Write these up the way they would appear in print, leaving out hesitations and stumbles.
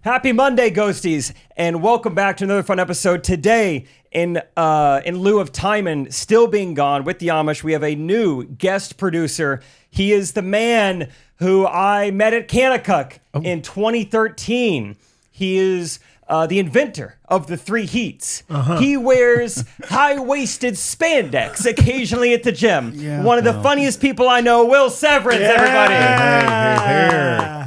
Happy Monday, Ghosties, and welcome back to another fun episode. Today, in lieu of Timon still being gone with the Amish, we have a new guest producer. He is the man who I met at Kanakuk in 2013. He is the inventor of the three heats. He wears high-waisted spandex occasionally at the gym. Yeah, one of the funniest people I know, Will Severns, everybody.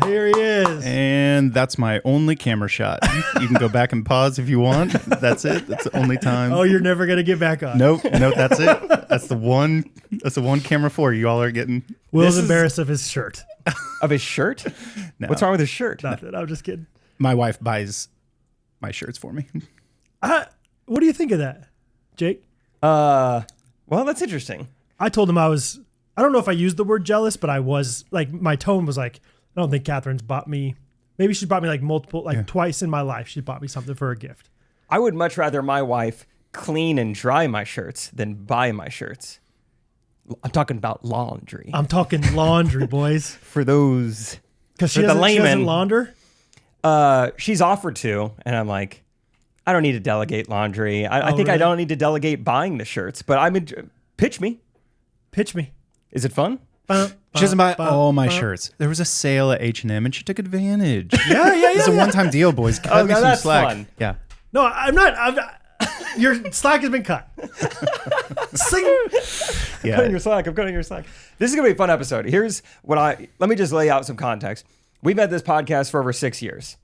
Here he is. And that's my only camera shot. You can go back and pause if you want. That's it. That's the only time. Oh, you're never going to get back on. Nope, that's it. That's the one camera for you all are getting. Will's embarrassed of his shirt. Of his shirt? No. What's wrong with his shirt? Nothing. I'm just kidding. My wife buys my shirts for me. What do you think of that, Jake? Well, that's interesting. I told him I don't know if I used the word jealous, but I was, like, my tone was like, I don't think Catherine's bought me, maybe she's bought me like twice in my life. She bought me something for a gift. I would much rather my wife clean and dry my shirts than buy my shirts. I'm talking about laundry. I'm talking laundry, boys. For those, because she doesn't launder? She's offered to, and I'm like, I don't need to delegate laundry. I think really? I don't need to delegate buying the shirts, but pitch me. Pitch me. Is it fun? She doesn't buy all my shirts. There was a sale at H&M and she took advantage. Yeah. It's a one-time deal, boys. Cut me some slack. Fun. Yeah. No, I'm not. Your slack has been cut. Sing. Yeah. I'm cutting your slack. This is going to be a fun episode. Here's let me just lay out some context. We've had this podcast for over 6 years.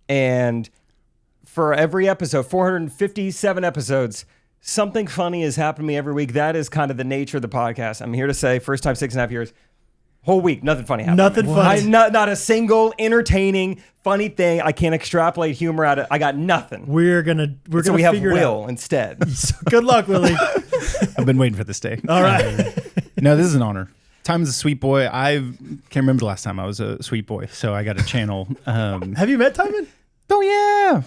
And for every episode, 457 episodes, something funny has happened to me every week. That is kind of the nature of the podcast. I'm here to say, first time 6.5 years, whole week, nothing funny happened. Nothing funny. Not a single entertaining, funny thing. I can't extrapolate humor out of it. I got nothing. We're gonna so we have Will instead. Good luck, Willie. I've been waiting for this day. All right. No, this is an honor. Timon's a sweet boy. I can't remember the last time I was a sweet boy, so I got a channel. Have you met Timon? Oh, yeah.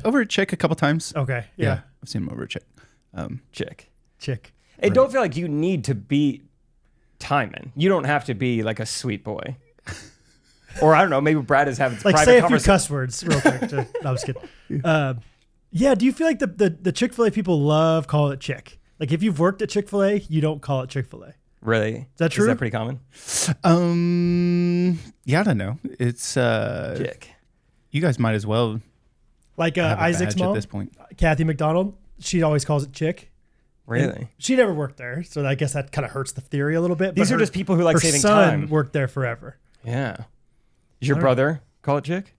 Over at Chick a couple times. Okay. Yeah. I've seen him over at Chick. Chick. Hey, don't feel like you need to be Timon. You don't have to be like a sweet boy. Or I don't know, maybe Brad is having like private say a conversation. few cuss words real quick. No, I was kidding. Yeah, do you feel like the Chick-fil-A people love calling it Chick? Like if you've worked at Chick-fil-A, you don't call it Chick-fil-A. Really? Is that true? Is that pretty common? Yeah, I don't know. It's Chick. You guys might as well like Isaac's mom at this point. Kathy McDonald, she always calls it Chick. Really? And she never worked there, so I guess that kind of hurts the theory a little bit. These are just people who like saving time. Her son worked there forever. Yeah. Does your brother call it Chick?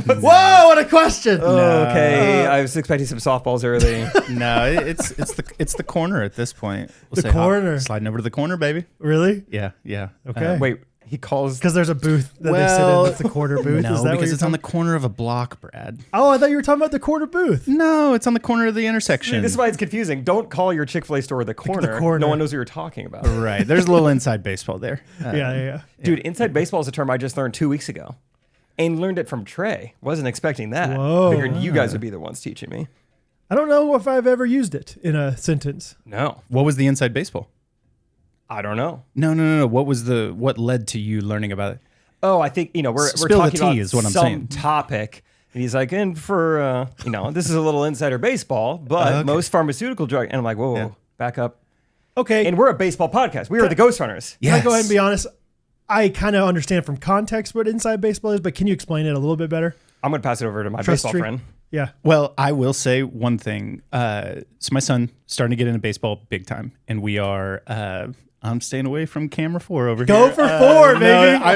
Whoa! What a question. Okay, I was expecting some softballs early. No, it's the corner at this point. The corner. Sliding over to the corner, baby. Really? Yeah. Okay. Wait, he calls because there's a booth that they sit in. It's the corner booth. No, is that because it's on the corner of a block, Brad. Oh, I thought you were talking about the corner booth. No, it's on the corner of the intersection. This is why it's confusing. Don't call your Chick-fil-A store the corner. The corner. No one knows what you're talking about. Right. There's a little inside baseball there. Yeah. Dude, inside baseball is a term I just learned 2 weeks ago. And learned it from Trey. Wasn't expecting that. Whoa. Figured you guys would be the ones teaching me. I don't know if I've ever used it in a sentence. No. What was the inside baseball? I don't know. No. What led to you learning about it? Oh, I think, we're Spill talking the tea about is what I'm some saying. topic. And he's like, and for, this is a little insider baseball, but most pharmaceutical drug. And I'm like, whoa, back up. Okay. And we're a baseball podcast. We are the Ghostrunners. Yes. Can I go ahead and be honest? I kind of understand from context what inside baseball is, but can you explain it a little bit better? I'm going to pass it over to my baseball friend. Yeah. Well, I will say one thing. So my son starting to get into baseball big time, and we are. I'm staying away from camera 4 over here. Go for 4, baby.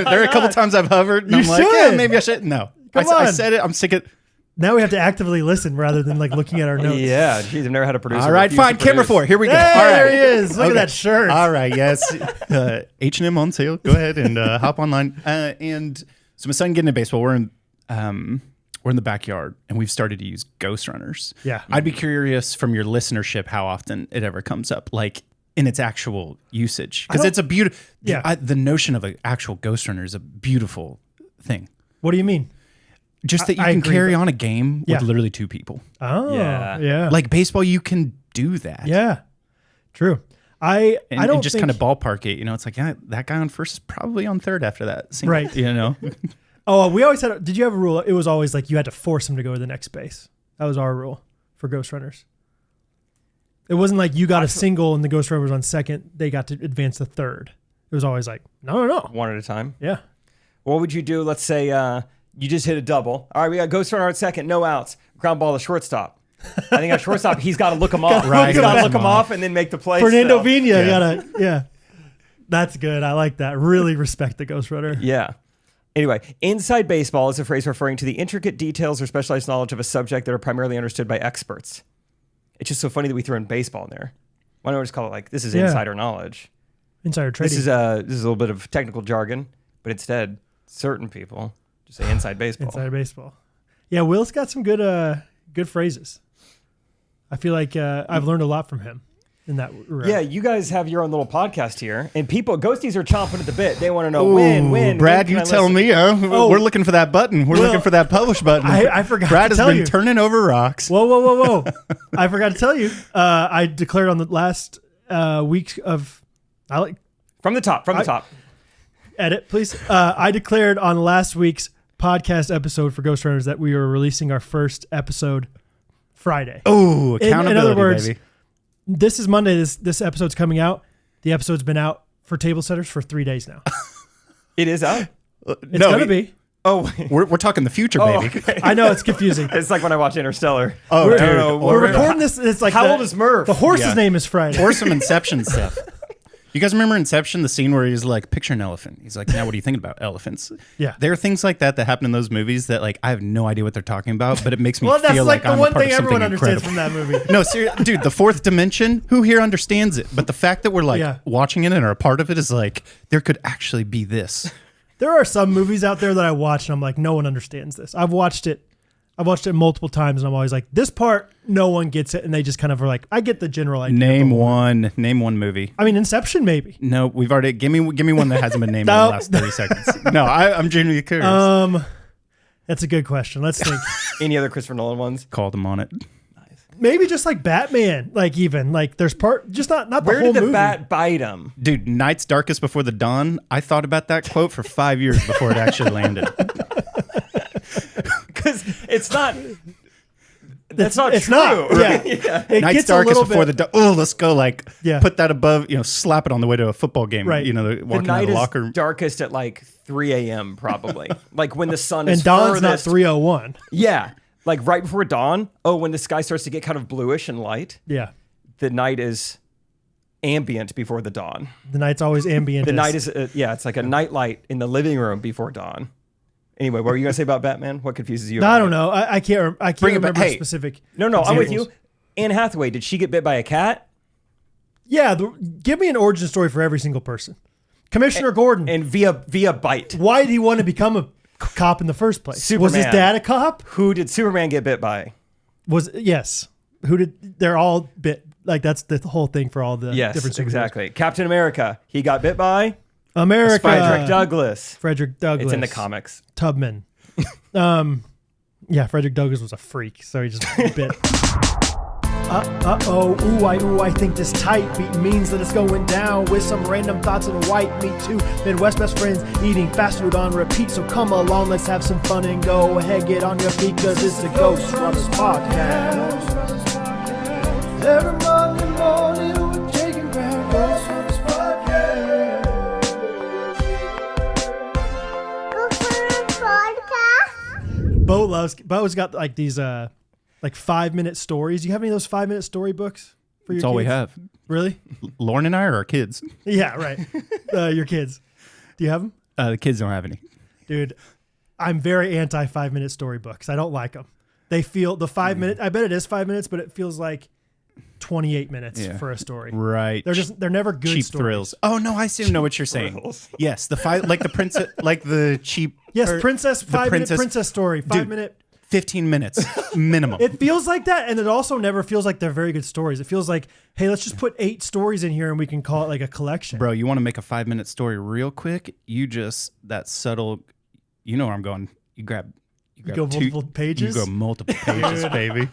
There are a couple times I've hovered, and I'm like, yeah, maybe I should. No, I said it. I'm sick of. Now we have to actively listen rather than like looking at our notes. Yeah, geez, I've never had a producer. All right, fine. Camera 4. Here we go. Hey, all right. There he is. Look at that shirt. All right, yes. H&M on sale. Go ahead and hop online. And so my son getting into baseball. We're in the backyard, and we've started to use Ghostrunners. Yeah. I'd be curious from your listenership how often it ever comes up, like in its actual usage, because it's a beautiful. Yeah. The notion of an actual Ghostrunner is a beautiful thing. What do you mean? Just that you can carry on a game with literally 2 people. Oh, yeah. Like baseball, you can do that. Yeah, true. I don't just kind of ballpark it. It's like, yeah, that guy on first is probably on third after that. Right. Oh, we always had. Did you have a rule? It was always like you had to force them to go to the next base. That was our rule for Ghostrunners. It wasn't like you got a single and the Ghostrunner was on second. They got to advance to third. It was always like, no. One at a time. Yeah. What would you do? Let's say you just hit a double. All right, we got Ghostrunner at second, no outs. Ground ball to shortstop. I think at shortstop, he's got to look him off. Right. He's got to look him off and then make the play. Fernando still. Vina, yeah. That's good. I like that. Really respect the Ghostrunner. Yeah. Anyway, inside baseball is a phrase referring to the intricate details or specialized knowledge of a subject that are primarily understood by experts. It's just so funny that we threw in baseball in there. Why don't we just call it like, this is insider knowledge? Insider trading. This is a little bit of technical jargon, but instead, certain people just say inside baseball. Insider baseball. Yeah, Will's got some good phrases. I feel like I've learned a lot from him in that regard. Yeah, you guys have your own little podcast here, and ghosties are chomping at the bit. They want to know when. Brad, when you tell me. We're looking for that button. We're looking for that publish button. I forgot Brad to has tell been you. turning over rocks. Whoa. I forgot to tell you. I declared on the last week of... From the top. Edit, please. I declared on last week's podcast episode for Ghostrunners that we were releasing our first episode Friday. Oh, accountability, in other words, baby. This is Monday. This episode's coming out. The episode's been out for table setters for 3 days now. It is out? It's going to be. Oh, We're talking the future, baby. okay. I know, it's confusing. It's like when I watch Interstellar. Oh, We're- dude. I don't know. We're recording this. It's like How old is Murph? The horse's Yeah. name is Friday. Or some Inception stuff. You guys remember Inception, the scene where he's like, picture an elephant. He's like, now what are you thinking about? Elephants. Yeah. There are things like that happen in those movies that like I have no idea what they're talking about, but it makes me Well, that's feel like like the I'm one a part thing of something everyone understands incredible. from that movie. No, seriously, dude, the fourth dimension, who here understands it? But the fact that we're like Yeah. watching it and are a part of it is like, there could actually be this. There are some movies out there that I watch and I'm like, no one understands this. I've watched it multiple times and I'm always like, this part, no one gets it. And they just kind of are like, I get the general idea. Name one movie. I mean, Inception, maybe. No, we've already, give me one that hasn't been named in the last 30 seconds. No, I'm genuinely curious. That's a good question. Let's think. Any other Christopher Nolan ones? Called him on it. Maybe just like Batman, like even like there's just not the Where whole did the movie. bat bite him? Dude, Night's Darkest Before the Dawn. I thought about that quote for 5 years before it actually landed. Because it's not. That's not It's true. not. Yeah. It Night's gets a Darkest little Before bit. the Dawn. Oh, let's go Yeah. put that above, slap it on the way to a football game. Right. The Walking out night of the is locker. darkest at like 3 a.m. probably. Like when the sun And is Dawn's furthest. not 3:01. Yeah. Like right before dawn. Oh, when the sky starts to get kind of bluish and light. Yeah. The night is ambient before the dawn. The night's always ambient. The night is, it's like a night light in the living room before dawn. Anyway, what were you going to say about Batman? What confuses you? I about don't it? know. I can't Bring it back. remember Hey. specific. No, I'm with examples. you. Anne Hathaway, did she get bit by a cat? Yeah. Give me an origin story for every single person. Commissioner Gordon. And via bite. Why did he want to become a cop in the first place? Was his Superman. dad a cop? Who did Superman get bit by? Yes. Who did? They're all bit. Like that's the whole thing for all the Yes, different superheroes. exactly. Captain America, he got bit by America. Frederick Douglass. Frederick Douglass. It's in the comics. Tubman. Yeah, Frederick Douglass was a freak, so he just bit. I think this tight beat means that it's going down with some random thoughts and white meat too. Midwest best friends eating fast food on repeat, so come along, let's have some fun and go ahead, get on your feet, cause it's the Ghostrunners podcast. Every Monday morning we're taking back Ghostrunners podcast. Bo's got like these like 5-minute stories. Do you have any of those 5-minute storybooks for your That's all we kids? have. Really? Lauren and I are our kids. Yeah, right. Your kids. Do you have them? The kids don't have any. Dude, I'm very anti 5-minute storybooks. I don't like them. They feel the 5 minute. I bet it is 5 minutes, but it feels like 28 minutes for a story. Right. They're never good cheap stories. thrills. Oh no, I see. Know what you're saying. Yes, the like the princess, like the cheap. Yes, or princess, the 5-minute princess story. 5-minute. 15 minutes minimum. It feels like that, and it also never feels like they're very good stories. It feels like, hey, let's just put 8 stories in here and we can call it like a collection. Bro, you want to make a 5-minute story real quick? You just that subtle. You know where I'm going. You grab go multiple pages? You go multiple pages, baby.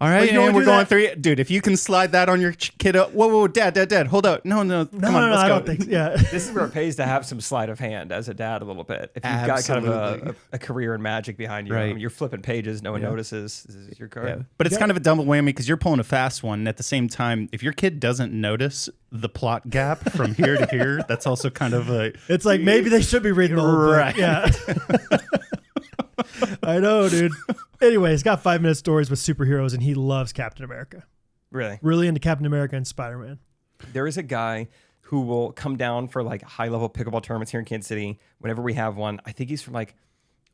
All right, you don't and we're do going that? 3. Dude, if you can slide that on your kid up. Whoa, dad, hold up. No, come on, No, let's I go. don't think. Yeah. This is where it pays to have some sleight of hand as a dad a little bit. If you've got kind of Absolutely. a career in magic behind you, Right. I mean, you're flipping pages, no one notices. This is your card. Yeah. But it's kind of a double whammy because you're pulling a fast one. And at the same time, if your kid doesn't notice the plot gap from here to here, that's also kind of a... It's like maybe they should be reading the whole book. Right. Yeah. I know, dude. Anyway, he's got 5-minute stories with superheroes, and he loves Captain America. Really? Really into Captain America and Spider-Man. There is a guy who will come down for like high-level pickleball tournaments here in Kansas City whenever we have one. I think he's from like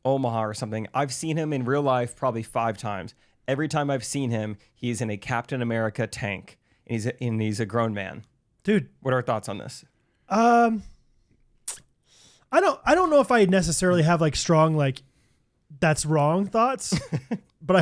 Omaha or something. I've seen him in real life probably 5 times. Every time I've seen him, he's in a Captain America tank, and he's a grown man. Dude, What are our thoughts on this? I don't know if I necessarily have like strong like that's wrong thoughts, but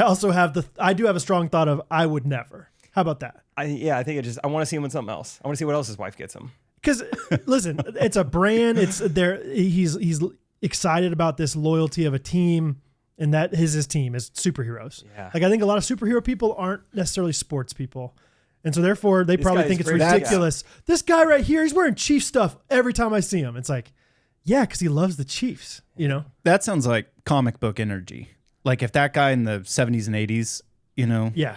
I do have a strong thought of I would never. How about that? I think I want to see him in something else. I want to see what else his wife gets him. Because listen, it's a brand. It's there. He's excited about this loyalty of a team, and that his team is superheroes. Yeah. Like I think a lot of superhero people aren't necessarily sports people, and so therefore they This probably guy think is it's pretty- ridiculous. This guy right here, he's wearing Chief stuff every time I see him. It's like, yeah, because he loves the Chiefs. You know. That sounds like comic book energy. Like if that guy in the 70s and 80s, Yeah.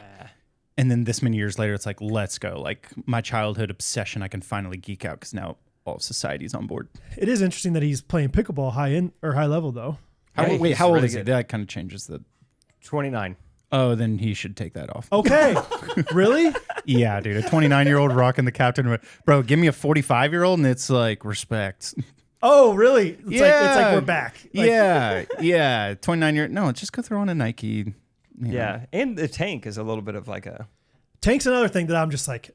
and then this many years later, it's like, let's go. Like my childhood obsession, I can finally geek out because now all of society's on board. It is interesting that he's playing pickleball high level though. Hey, How old really is he? good. That kind of changes the... 29. Oh, then he should take that off. Okay. Really? Yeah, dude. A 29-year-old rocking the captain. Bro, give me a 45-year-old and it's like respect. Oh, really? It's like we're back. Like, Yeah. 29-year... No, just go throw on a Nike. you know. Yeah, and the tank is a little bit of like a... Tank's another thing that I'm just like,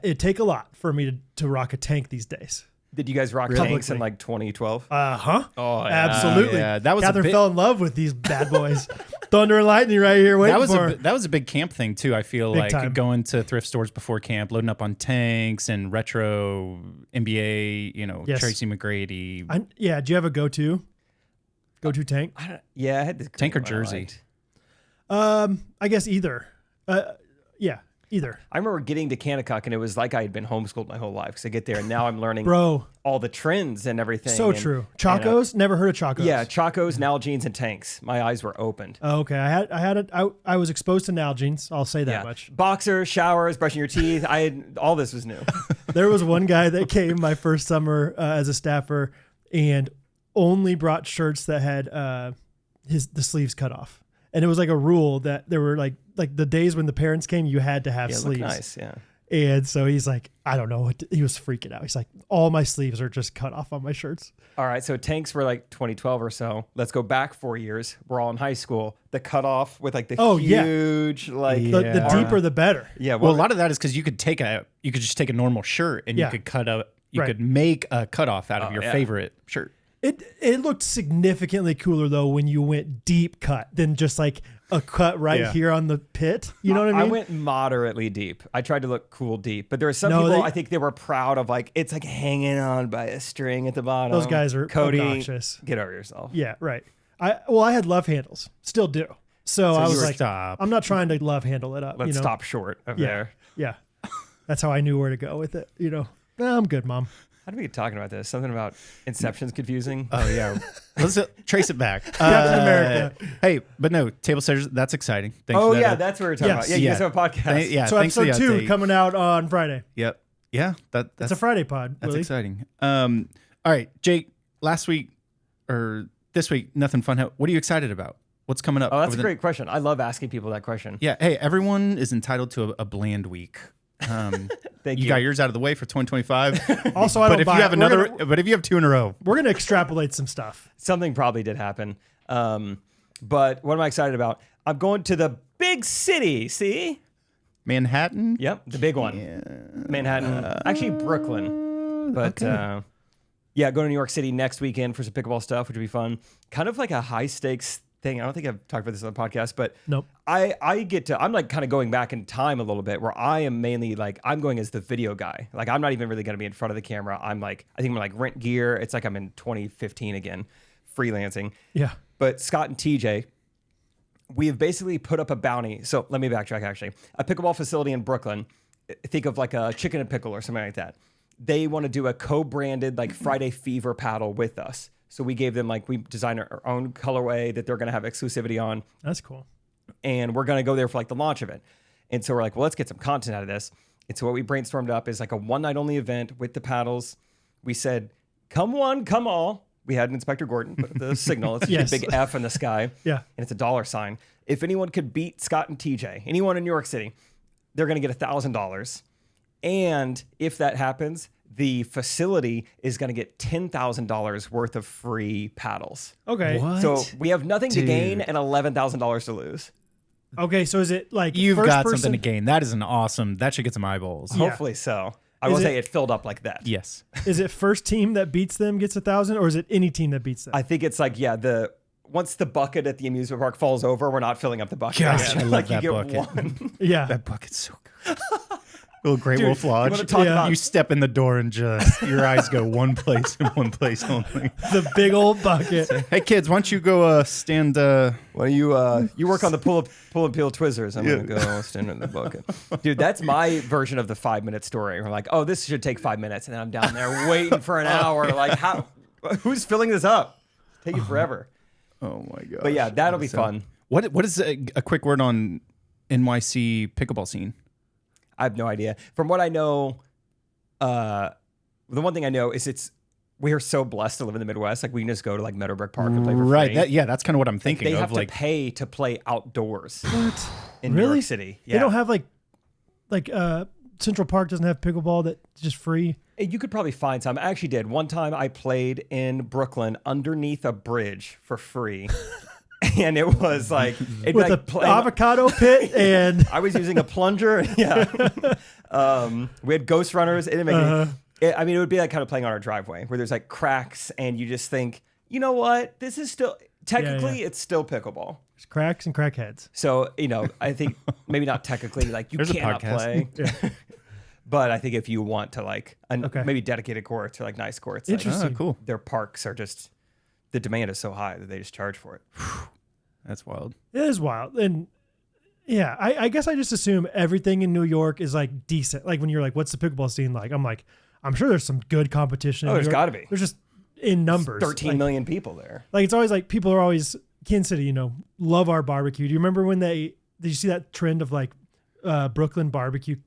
it'd take a lot for me to rock a tank these days. Did you guys rock Really? tanks in like 2012? Uh-huh. Oh, yeah. Absolutely. Yeah, that was a Catherine bit- fell in love with these bad boys. Thunder and lightning right here waiting for her. That was a big camp thing too. I feel Big like time. going to thrift stores before camp, loading up on tanks and retro NBA, Yes. Tracy McGrady. Yeah, do you have a go-to tank? I had this Tank or green one I jersey? liked. I guess either. Yeah, either. I remember getting to Kanakuk and it was like I had been homeschooled my whole life because I get there and now I'm learning Bro, all the trends and everything. so and, true. and, Chacos? Never heard of Chacos. yeah, Chacos, Nalgene's, and tanks. My eyes were opened. Oh, okay. I was exposed to Nalgene's. I'll say that Yeah, much. boxers, showers, brushing your teeth. All this was new. There was one guy that came my first summer as a staffer and only brought shirts that had the sleeves cut off. And it was like a rule that there were like the days when the parents came, you had to have Yeah, sleeves. look nice. Yeah. And so he's like, I don't know what he was freaking out. He's like, all my sleeves are just cut off on my shirts. All right, so tanks were like 2012 or so. Let's go back 4 years. We're all in high school. The cutoff with like the huge like The deeper the better. yeah. Well, a lot of that is because you could just take a normal shirt and Yeah. you could you Right. could make a cutoff out of your yeah. favorite shirt. It looked significantly cooler though when you went deep cut than just like a cut right Yeah. here on the pit. You know what I mean? I went moderately deep. I tried to look cool deep, but there were some No, people they- I think they were proud of like it's like hanging on by a string at the bottom. Those guys are Cody, obnoxious. get over yourself. Yeah, right. I had love handles, still do. So I you was were like, stop. I'm not trying to love handle it up. Let's you know? stop short of Yeah, there. yeah. That's how I knew where to go with it. Nah, I'm good, Mom. How do we get talking about this? Something about Inception's confusing. Oh yeah, let's trace it back. Captain America. Hey, but no, table setters. That's exciting. Thanks Oh for that yeah, up- that's what we're talking Yes. about. Yeah, you Yeah. guys have a podcast. yeah. So thanks for episode the 2 update. coming out on Friday. Yep. Yeah. It's That's a Friday pod. That's Willie. exciting. All right, Jake. Last week or this week, nothing fun. What are you excited about? What's coming up? Oh, that's over a the- great question. I love asking people that question. Yeah. Hey, everyone is entitled to a bland week. Thank You you. got yours out of the way for 2025. Also, I but don't if buy you have it. We're another, gonna- but if you have 2 in a row, We're gonna extrapolate some stuff. Something probably did happen. But what am I excited about? I'm going to the big city. See? Manhattan. Yep, the big one. Manhattan. Actually, Brooklyn. But yeah, going to New York City next weekend for some pickleball stuff, which would be fun. Kind of like a high stakes thing. I don't think I've talked about this on the podcast, but Nope. I'm like kind of going back in time a little bit where I am mainly like, I'm going as the video guy. Like I'm not even really going to be in front of the camera. I think I'm like rent gear. It's like I'm in 2015 again, freelancing. Yeah. But Scott and TJ we have basically put up a bounty. So let me backtrack, actually. A pickleball facility in Brooklyn, think of like a Chicken and Pickle or something like that. They want to do a co-branded like Friday Fever paddle with us. So we gave them we designed our own colorway that they're going to have exclusivity on. That's cool. And we're going to go there for like the launch of it. And so we're like, well, let's get some content out of this. And so what we brainstormed up is like a one night only event with the paddles. We said, come one, come all. We had Inspector Gordon put the signal. It's Yes. a big F in the sky. Yeah. And it's a $sign. If anyone could beat Scott and TJ, anyone in New York City, they're going to get $1,000. And if that happens, the facility is going to get $10,000 worth of free paddles. Okay. What? So we have nothing to Dude. gain and $11,000 to lose. Okay. So is it like You've first got person? something to gain. That is an awesome. That should get some eyeballs. Yeah. Hopefully so. I Is will it- say it filled up like that. Yes. Is it first team that beats them gets 1,000, or is it any team that beats them? I think it's like, once the bucket at the amusement park falls over, we're not filling up the bucket. Gosh, again. I love like that you get bucket. one. yeah. That bucket's so good. Little Great Dude, Wolf you Lodge. wanna talk about- You step in the door and just your eyes go one place and one place only. The big old bucket. Hey kids, why don't you go stand? Well, you work on the pull and peel Twizzlers. I'm gonna go stand in the bucket, dude. That's my version of the 5-minute story. We're like, oh, this should take 5 minutes, and then I'm down there waiting for an hour. Like, how? Who's filling this up? Take you forever. Oh my god! But yeah, that'll be fun. What is a quick word on NYC pickleball scene? I have no idea. From what I know, the one thing I know is we are so blessed to live in the Midwest. Like we can just go to like Meadowbrook Park and play for Right. free. That's kind of what I'm thinking They of. have Like, to pay to play outdoors What? in New Really? York City. Yeah. They don't have like Central Park doesn't have pickleball that's just free. You could probably find some. I actually did. One time I played in Brooklyn underneath a bridge for free. And it was like it'd With be like a avocado pit and I was using a plunger. Yeah. We had Ghostrunners. It didn't make it would be like kind of playing on our driveway where there's like cracks and you just think, you know what? This is still technically it's still pickleball. there's cracks and crackheads. So, I think maybe not technically like you There's a cannot podcast. play. But I think if you want to like Okay. maybe dedicate a court to like nice courts, like, Interesting. cool. their parks are just the demand is so high that they just charge for it. That's wild. It is wild. And yeah, I guess I just assume everything in New York is like decent. Like when you're like, what's the pickleball scene like? I'm like, I'm sure there's some good competition. in Oh, New there's York. gotta be. There's just in numbers. 13 million people there. Like it's always like people are always Kansas City, love our barbecue. Do you remember when did you see that trend of like Brooklyn barbecue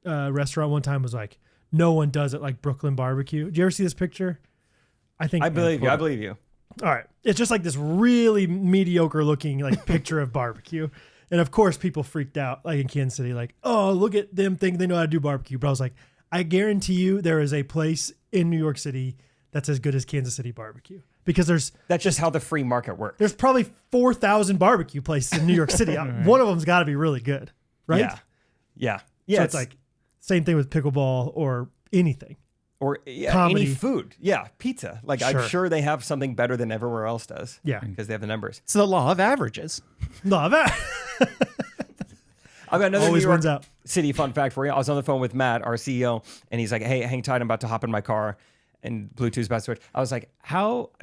restaurant one time was like, no one does it like Brooklyn barbecue. Did you ever see this picture? I believe you. All right. It's just like this really mediocre looking like picture of barbecue. And of course people freaked out like in Kansas City, like, oh, look at them think they know how to do barbecue. But I was like, I guarantee you there is a place in New York City that's as good as Kansas City barbecue because That's just how the free market works. there's probably 4,000 barbecue places in New York City. One of them's got to be really good, right? Yeah. Yeah. So Yeah. it's like same thing with pickleball or anything. or comedy. any food. Yeah. Pizza. Like Sure. I'm sure they have something better than everywhere else does. Yeah. Because they have the numbers. It's the law of averages. No, that I've got another always New York wins out. City fun fact for you. I was on the phone with Matt, our CEO, and he's like, hey, hang tight. I'm about to hop in my car and Bluetooth's about to switch. I was like,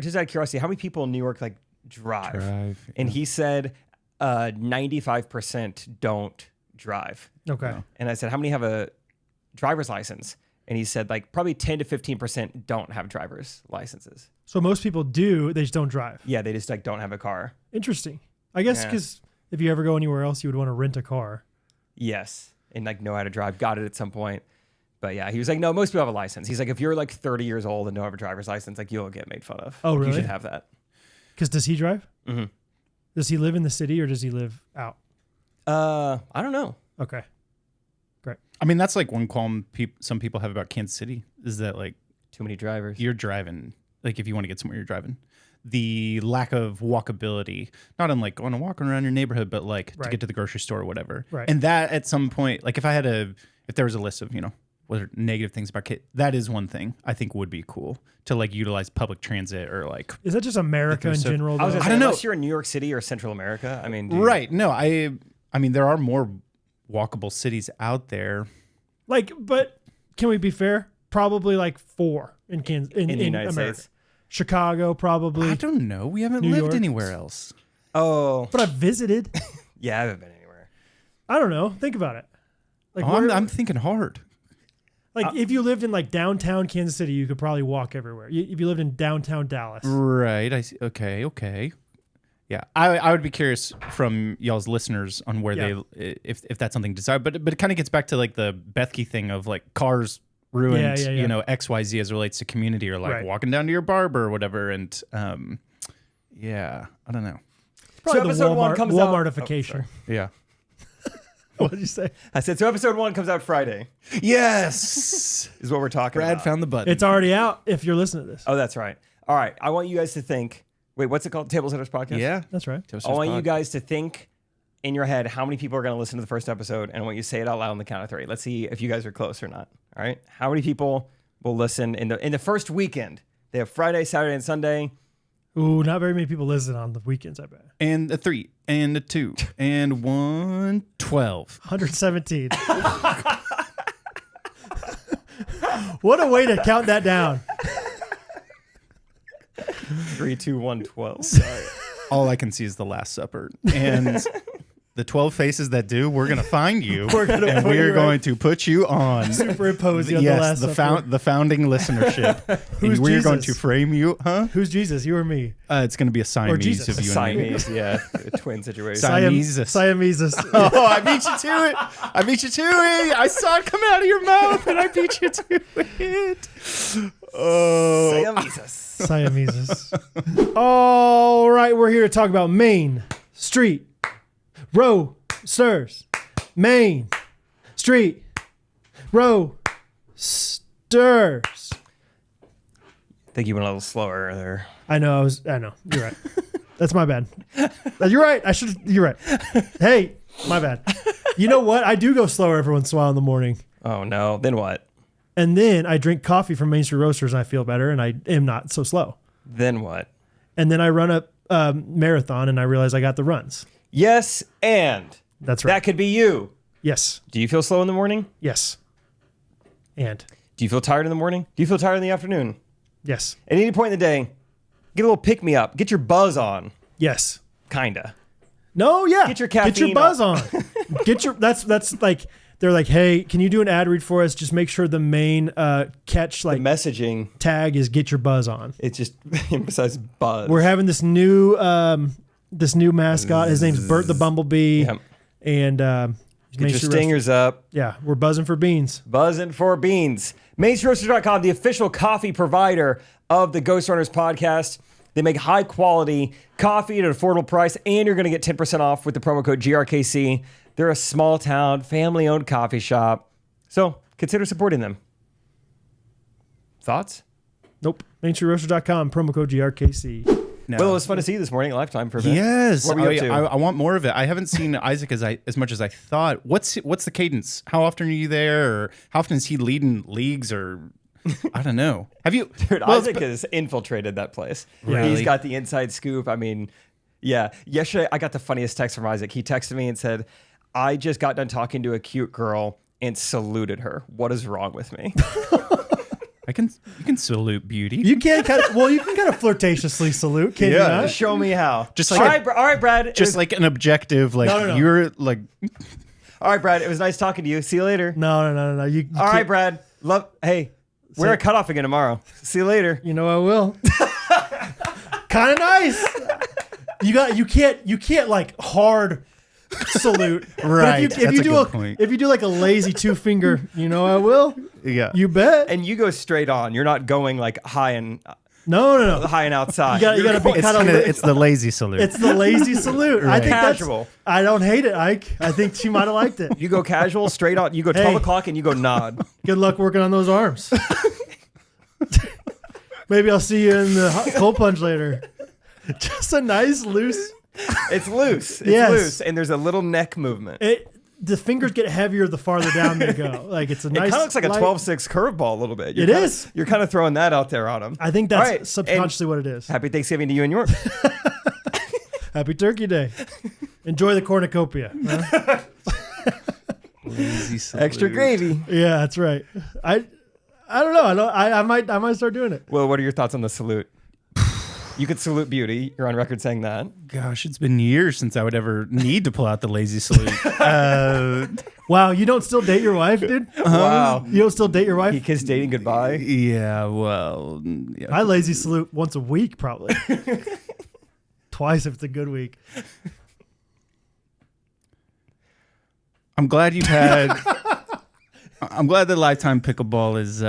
just out of curiosity, how many people in New York like drive? And he said 95% don't drive. Okay. And I said, how many have a driver's license? And he said like probably 10 to 15% don't have driver's licenses. So most people do, they just don't drive. Yeah, they just like don't have a car. Interesting. I guess Yeah. because if you ever go anywhere else, you would want to rent a car. Yes. And like know how to drive. Got it at some point. But yeah, he was like, no, most people have a license. He's like, if you're like 30 years old and don't have a driver's license, like you'll get made fun of. Oh, Like, really? You should have that. Because does he drive? Mm-hmm. Does he live in the city or does he live out? I don't know. Okay. Great. I mean, that's like one qualm some people have about Kansas City is that like Too many drivers. you're driving, like if you want to get somewhere, you're driving. The lack of walkability, not unlike going and walking around your neighborhood, but like Right. to get to the grocery store or whatever. Right. And that at some point, like if there was a list of, what are negative things about kids, that is one thing I think would be cool to like utilize public transit or like. Is that just America in So- general? I was though? gonna I say, don't know. unless you're in New York City or Central America. I mean, dude, Right. No, I mean, there are more walkable cities out there. Like, but can we be fair? Probably like 4 in Kansas, in the United America. States. Chicago, probably. I don't know. We haven't New lived York. anywhere else. Oh, But I've visited. Yeah, I haven't been anywhere. I don't know. Think about it. Like I'm thinking hard. Like if you lived in like downtown Kansas City, you could probably walk everywhere. If you lived in downtown Dallas. Right. I see. Okay. Yeah, I would be curious from y'all's listeners on where they if that's something desirable. But it kind of gets back to like the Bethke thing of like cars ruined, you know, XYZ as it relates to community, or like walking down to your barber or whatever. And yeah, I don't know. Probably so the episode 1 comes out. Walmartification. Yeah. What did you say? I said, so episode 1 comes out Friday. Yes, is what we're talking about. Brad found the button. It's already out if you're listening to this. Oh, that's right. All right. I want you guys to think. Wait, what's it called? Table Setters Podcast? Yeah, that's right. I want you guys to think in your head how many people are going to listen to the first episode, and I want you to say it out loud on the count of 3. Let's see if you guys are close or not. All right. How many people will listen in the first weekend? They have Friday, Saturday, and Sunday. Ooh, not very many people listen on the weekends, I bet. And a 3, and a 2, and 1, 12. 117. What a way to count that down. 3, 2, 1, 12. Sorry. All I can see is the Last Supper. And the 12 faces that do, we're going to find you. We're going to put you on. Superimpose you on the Last Supper. The founding listenership. Who's and we're Jesus? going to frame you. Huh? Who's Jesus? You or me? It's going to be a Siamese Jesus. of you Siamese, yeah. A twin situation. Siamese. Oh, I beat you to it. I saw it come out of your mouth and I beat you to it. Oh. Siamese. All right, we're here to talk about Main Street Roasters. Main Street Roasters. I think you went a little slower there. I know. You're right. That's my bad. You're right. You're right. Hey, my bad. You know what? I do go slower every once in a while in the morning. Oh, no. Then what? And then I drink coffee from Main Street Roasters and I feel better and I am not so slow. Then what? And then I run a marathon and I realize I got the runs. Yes, and. That's right. That could be you. Yes. Do you feel slow in the morning? Yes. And. Do you feel tired in the morning? Do you feel tired in the afternoon? Yes. At any point in the day, get a little pick-me-up. Get your buzz on. Yes. Kinda. No, yeah. Get your caffeine Get your buzz on. That's like, they're like, hey, can you do an ad read for us? Just make sure the main catch, like, the messaging tag is get your buzz on. It just emphasizes buzz. We're having this new mascot. His name's Bert the Bumblebee. Yep. And get your stingers up. Yeah, we're buzzing for beans. Buzzing for beans. MainStreetRoasters.com, the official coffee provider of the Ghostrunners podcast. They make high quality coffee at an affordable price, and you're going to get 10% off with the promo code GRKC. They're a small town, family owned coffee shop. So consider supporting them. Thoughts? Nope. MainStreetRoasters.com, promo code GRKC. No. Well, it was fun to see you this morning at Lifetime for a bit. Yes. What were you up to? I want more of it. I haven't seen Isaac as much as I thought. What's the cadence? How often are you there? Or how often is he leading leagues? Or I don't know. Have you? Dude, Isaac has infiltrated that place. Really? He's got the inside scoop. I mean, yeah. Yesterday, I got the funniest text from Isaac. He texted me and said, I just got done talking to a cute girl and saluted her. What is wrong with me? You can salute beauty. You can kind of flirtatiously salute, can you not? Show me how. Just like all right, Brad. Just like an objective, like No. you're like. All right, Brad. It was nice talking to you. See you later. No. You all right, Brad. Hey, wear a cutoff again tomorrow. See you later. You know I will. Kind of nice. You can't like hard salute. Right. But if you do like a lazy 2-finger, you know I will. Yeah. You bet. And you go straight on. You're not going like high and No. high and outside. You gotta be kind of. It's the lazy salute. It's the lazy salute. Right. I think Casual. I don't hate it, Ike. I think she might have liked it. You go casual, straight on. You go 12 o'clock and you go nod. Good luck working on those arms. Maybe I'll see you in the cold plunge later. Just a nice loose. It's loose. It's Yes. loose. And there's a little neck movement. The fingers get heavier the farther down they go. Like it's a nice. It kind of looks like light- a 12-6 curveball a little bit. It is. You're kind of throwing that out there on him. I think that's All right, subconsciously what it is. Happy Thanksgiving to you and yours. Happy Turkey Day. Enjoy the cornucopia. Huh? Lazy salute. Extra gravy. Yeah, that's right. I don't know. I might start doing it. Well, what are your thoughts on the salute? You could salute beauty. You're on record saying that. Gosh, it's been years since I would ever need to pull out the lazy salute. Wow, you don't still date your wife, dude? Wow. You don't still date your wife? He kissed dating goodbye. Yeah, well, yeah. I lazy salute once a week, probably. Twice if it's a good week. I'm glad you've had. I'm glad that Lifetime Pickleball is.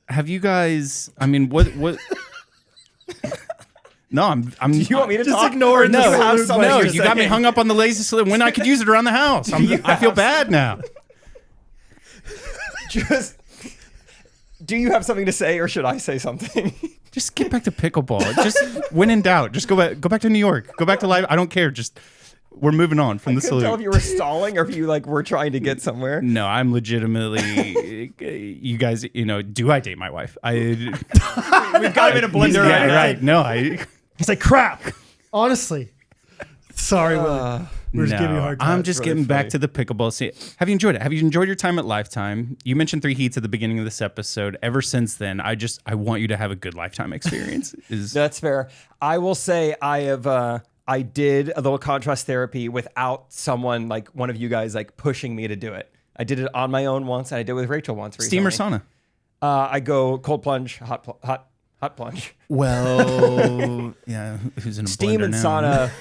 Have you guys? I mean, what? No, I'm. Do you want me to Just talk? ignore No, the you have salute something No, to you got me say. hung up on the lazy salute when I could use it around the house. I feel bad now. Just. Do you have something to say, or should I say something? Just get back to pickleball. Just when in doubt, just go back to New York. Go back to life. I don't care. Just we're moving on from the Couldn't tell if salute. you were stalling or if you were trying to get somewhere. No, I'm legitimately. You guys, do I date my wife? We've got him in a blender Yeah, right now. right. No, I. He's like, crap. Honestly. Sorry, Willie. We're just giving you a hard time. I'm just really getting back funny. to the pickleball scene. Have you enjoyed it? Have you enjoyed your time at Lifetime? You mentioned 3 heats at the beginning of this episode. Ever since then, I want you to have a good Lifetime experience. That's fair. I will say I did a little contrast therapy without someone like one of you guys pushing me to do it. I did it on my own once, and I did it with Rachel once recently. Steam or sauna? I go cold plunge, hot plunge. Well, yeah. Who's in a Steam blender and now? sauna.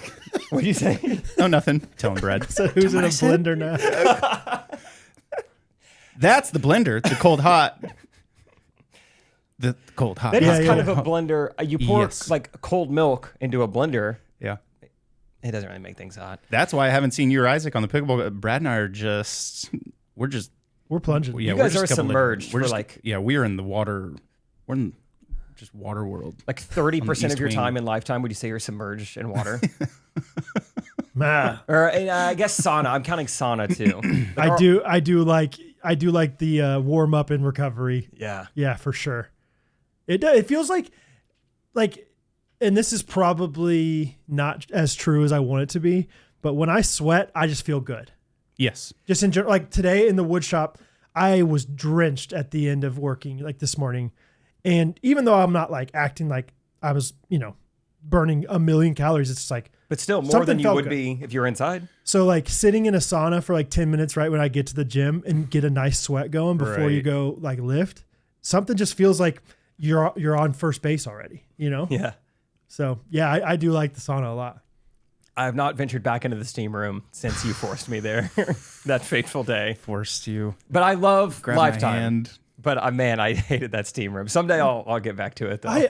What do you say? Oh, nothing. Telling Brad. So who's in a blender now? That's the blender. The cold hot. The cold hot. That is Yeah, kind yeah. of a blender. You pour Yes. cold milk into a blender. Yeah. It doesn't really make things hot. That's why I haven't seen you or Isaac on the pickleball. Brad and I are We're plunging. Yeah, You we're guys just are a couple of- submerged we're for, just- yeah, we're in the water. We're in just water world. 30% of your East time Wing. in Lifetime, would you say you're submerged in water? Man. Or I guess sauna. I'm counting sauna too. I do like the warm up and recovery. Yeah. Yeah, for sure. It feels like, and this is probably not as true as I want it to be, but when I sweat, I just feel good. Yes. Just in general, like today in the wood shop, I was drenched at the end of working this morning. And even though I'm not acting like I was, burning a million calories, it's just But still more Something than you felt would good. be if you're inside. so sitting in a sauna for 10 minutes right when I get to the gym and get a nice sweat going before you Right. go lift, something just feels like you're on first base already, Yeah. So yeah, I do like the sauna a lot. I have not ventured back into the steam room since you forced me there that fateful day. Forced you. But I love Grab Lifetime. my hand. But man, I hated that steam room. Someday I'll get back to it though.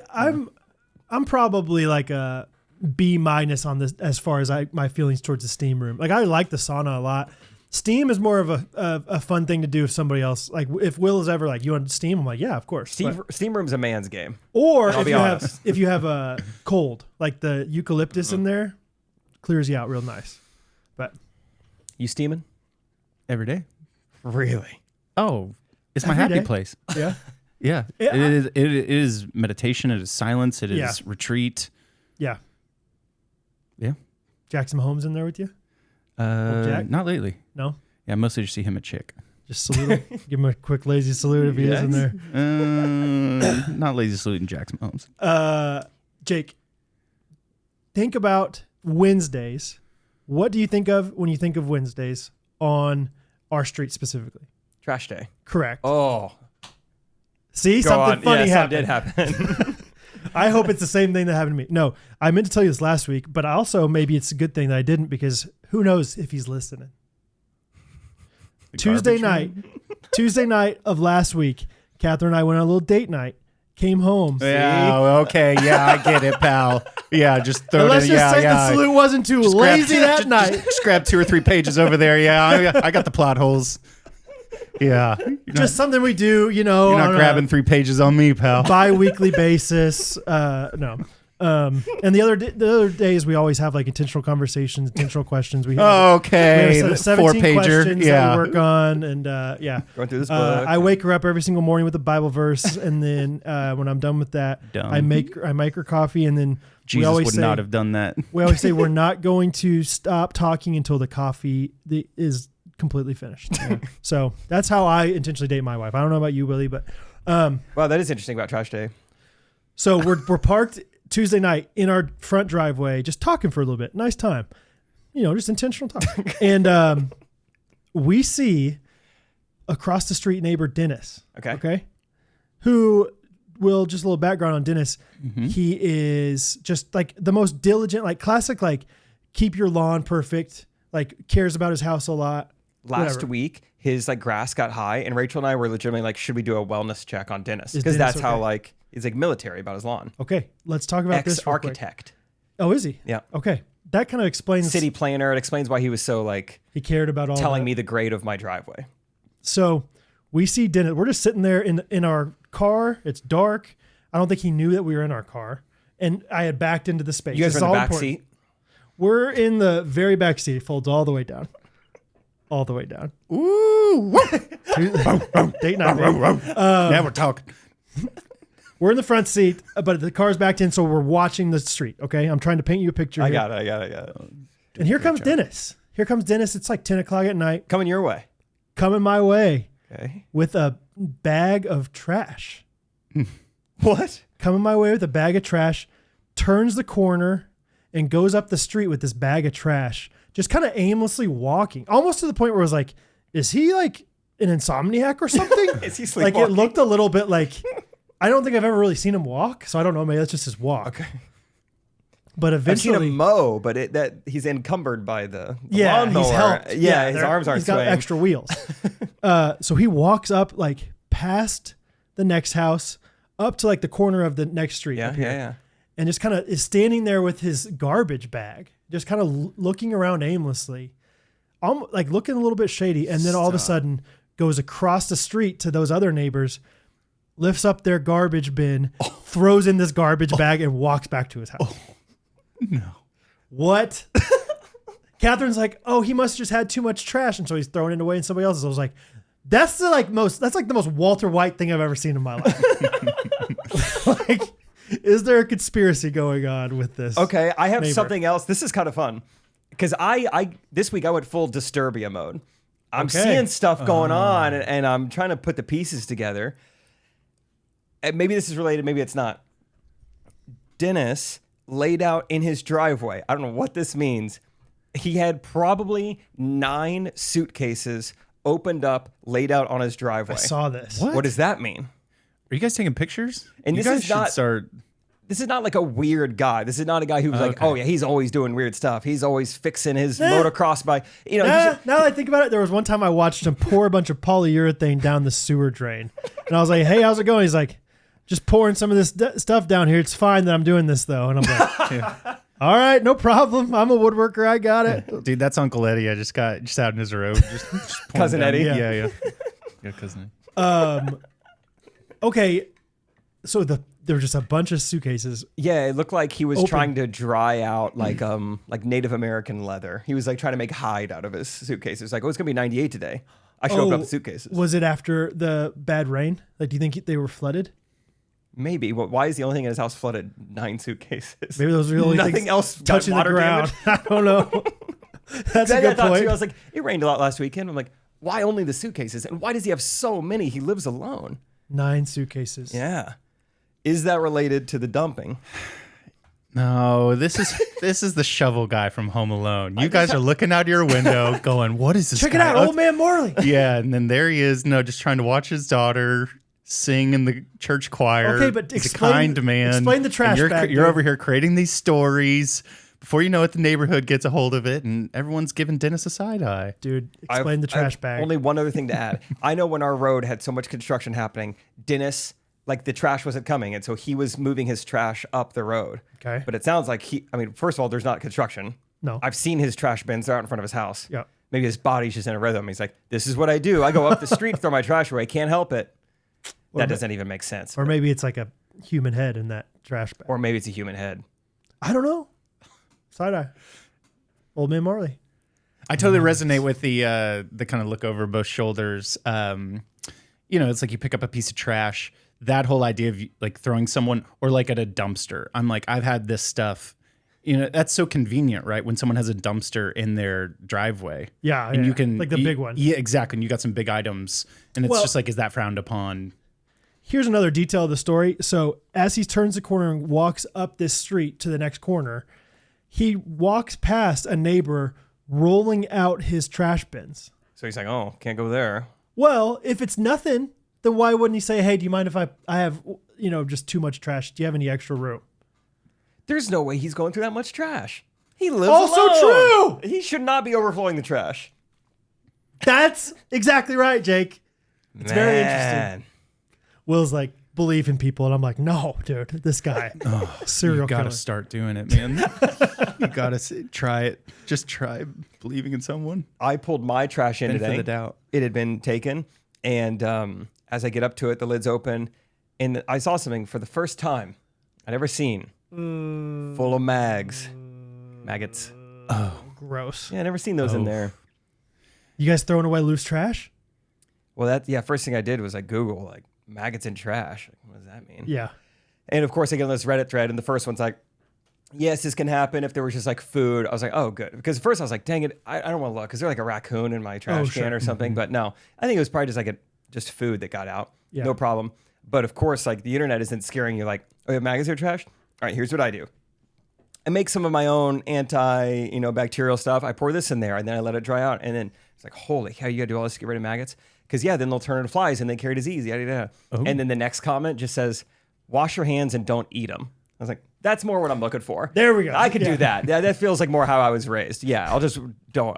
I'm probably a B- on this as far as my feelings towards the steam room. I like the sauna a lot. Steam is more of a fun thing to do if somebody else if Will is ever you want steam, I'm like, yeah, of course. Steam room's a man's game. Or I'll if be honest. if you have a cold, the eucalyptus in there, clears you out real nice. But You steaming? Every day. Really? Oh, it's my Every happy day. place. yeah, Yeah. Yeah, It is meditation. It is silence. It is Yeah. retreat. yeah. Yeah. Jackson Mahomes in there with you? Jack? Not lately. No, Yeah, mostly just see him at Chick. just salute him. Give him a quick lazy salute if he is in there. Not lazy saluting Jackson Mahomes. Jake, think about Wednesdays. What do you think of when you think of Wednesdays on our street specifically? Trash day. Correct. Oh. See, Go something on. funny Yeah, happened. something did happen. I hope it's the same thing that happened to me. No, I meant to tell you this last week, but also maybe it's a good thing that I didn't because who knows if he's listening. Tuesday night of last week, Catherine and I went on a little date night. Came home. Yeah, okay. Yeah, I get it, pal. Yeah, just throw But let's it in. just Yeah, say yeah. the salute wasn't too lazy that night. Just grab 2 or 3 pages over there. Yeah, I got the plot holes. Yeah. Just something we do, You're not on grabbing 3 pages on me, pal. a bi-weekly basis. No. And the other days we always have intentional conversations, intentional questions. We have Okay, a the set of 17 4-pager. questions that Yeah. we work on, and yeah. Going through this book. I wake her up every single morning with a Bible verse, and then when I'm done with that, Dumb. I make her coffee, and then we Jesus always would say, not have done that. we always say we're not going to stop talking until the coffee is completely finished. Yeah. So that's how I intentionally date my wife. I don't know about you, Willie, but Wow, that is interesting about trash day. So we're parked Tuesday night in our front driveway, just talking for a little bit. Nice time. Just intentional talk. And we see across the street neighbor Dennis. Okay. Who will, just a little background on Dennis. Mm-hmm. He is just like the most diligent, like classic, like keep your lawn perfect, like cares about his house a lot. Last week, his like grass got high, and Rachel and I were legitimately like, should we do a wellness check on Dennis? Because that's how like he's like military about his lawn. Okay, let's talk about this. Ex-architect. Oh, is he? Yeah. Okay, that kind of explains. City planner. It explains why he was so like he cared about all telling me the grade of my driveway. So we see Dennis. We're just sitting there in our car. It's dark. I don't think he knew that we were in our car, and I had backed into the space. You guys are in the back seat. We're in the very back seat. It folds all the way down. All the way down. Ooh. Date night. Now we're talking. We're in the front seat, but the car's backed in, so we're watching the street. Okay, I'm trying to paint you a picture. I got it. And here comes Dennis. It's like 10 o'clock at night. Coming your way. Coming my way. Okay. With a bag of trash. What? Coming my way with a bag of trash. Turns the corner and goes up the street with this bag of trash. Just kind of aimlessly walking, almost to the point where I was like, is he like an insomniac or something? Is he sleepwalking? Like it looked a little bit like, I don't think I've ever really seen him walk. So I don't know. Maybe that's just his walk. Okay. But eventually. I've seen him mow, but he's encumbered by the lawnmower. He's helped. Yeah, his arms aren't swaying. He's got extra wheels. So he walks up like past the next house up to like the corner of the next street. Yeah. And just kind of is standing there with his garbage bag, just kind of looking around aimlessly, like looking a little bit shady. And then all of a sudden goes across the street to those other neighbors, lifts up their garbage bin, throws in this garbage bag and walks back to his house. No. What? Catherine's like, oh, he must have just had too much trash. And so he's throwing it away in somebody else's. I was like, that's the most Walter White thing I've ever seen in my life. Like, is there a conspiracy going on with this? Okay, I have something else. This is kind of fun because I this week I went full Disturbia mode. I'm seeing stuff going on, and I'm trying to put the pieces together. And maybe this is related, maybe it's not. Dennis laid out in his driveway. I don't know what this means. He had probably 9 suitcases opened up, laid out on his driveway. I saw this. What does that mean? Are you guys taking pictures? And you this guys is should not start. This is not like a weird guy. This is not a guy who's like, oh yeah, he's always doing weird stuff. He's always fixing his motocross bike. Now that I think about it, there was one time I watched him pour a bunch of polyurethane down the sewer drain, and I was like, "Hey, how's it going?" He's like, "Just pouring some of this stuff down here. It's fine that I'm doing this though." And I'm like, "All right, no problem. I'm a woodworker. I got it." Dude, that's Uncle Eddie. I just out in his road. Just Cousin Eddie. Yeah, cousin Eddie. Okay, so there were just a bunch of suitcases. Yeah, it looked like he was trying to dry out like Native American leather. He was like trying to make hide out of his suitcases. Like, oh, it's gonna be 98 today. I should open up the suitcases. Was it after the bad rain? Like, do you think they were flooded? Maybe. Why is the only thing in his house flooded? 9 suitcases. Maybe those are the only Nothing things else touching the ground. I don't know. That's a good point. Too. I was like, it rained a lot last weekend. I'm like, why only the suitcases? And why does he have so many? He lives alone. 9 suitcases. Yeah. Is that related to the dumping? No, this is the shovel guy from Home Alone. You guys are looking out your window going, what is this Check guy? it out, Old Man Morley. Yeah, and then there he is, just trying to watch his daughter sing in the church choir. Okay, but He's a kind man. Explain the trash bag. You're over here creating these stories. Before you know it, the neighborhood gets a hold of it, and everyone's giving Dennis a side eye. Dude, explain the trash bag. Only one other thing to add. I know when our road had so much construction happening, Dennis, like the trash wasn't coming, and so he was moving his trash up the road. Okay. But it sounds like first of all, there's not construction. No. I've seen his trash bins. They're out in front of his house. Yeah. Maybe his body's just in a rhythm. He's like, this is what I do. I go up the street to throw my trash away. Can't help it. That doesn't even make sense. Or maybe it's like a human head in that trash bag. Or maybe it's a human head. I don't know. Side eye. Old Man Marley. I totally resonate with the kind of look over both shoulders. It's like you pick up a piece of trash. That whole idea of like throwing someone or like at a dumpster. I'm like, I've had this stuff. That's so convenient, right? When someone has a dumpster in their driveway. Yeah. And you can like the big one. Yeah, exactly. And you got some big items. And it's just like, is that frowned upon? Here's another detail of the story. So as he turns the corner and walks up this street to the next corner, he walks past a neighbor rolling out his trash bins. So he's like, oh, can't go there. Well, if it's nothing, then why wouldn't he say, hey, do you mind if I have, just too much trash? Do you have any extra room? There's no way he's going through that much trash. He lives Also alone. true. He should not be overflowing the trash. That's exactly right, Jake. It's very interesting. Will's like, believe in people. And I'm like, no, dude, this guy, serial You got killer. to start doing it, man. You got to try it. Just try believing in someone. I pulled my trash in Benefit today. of the doubt. It had been taken. And as I get up to it, the lid's open. And I saw something for the first time I'd ever seen. Full of maggots. Oh, gross. Yeah, I never seen those in there. You guys throwing away loose trash? Well, first thing I did was Google like maggots in trash. What does that mean? Yeah. And of course, I get on this Reddit thread, and the first one's like, yes, this can happen if there was just like food. I was like, oh, good. Because at first I was like, dang it, I don't want to look because there's like a raccoon in my trash can or something. But no, I think it was probably just like just food that got out. Yeah. No problem. But of course, like the internet isn't scaring you like, oh, you have maggots in your trash? All right, here's what I do. I make some of my own bacterial stuff. I pour this in there and then I let it dry out. And then it's like, holy cow, you gotta do all this to get rid of maggots? Because then they'll turn into flies and they carry disease, yada, yada. Oh. And then the next comment just says, wash your hands and don't eat them. I was like, that's more what I'm looking for. There we go. I could do that. Yeah, that feels like more how I was raised. Yeah,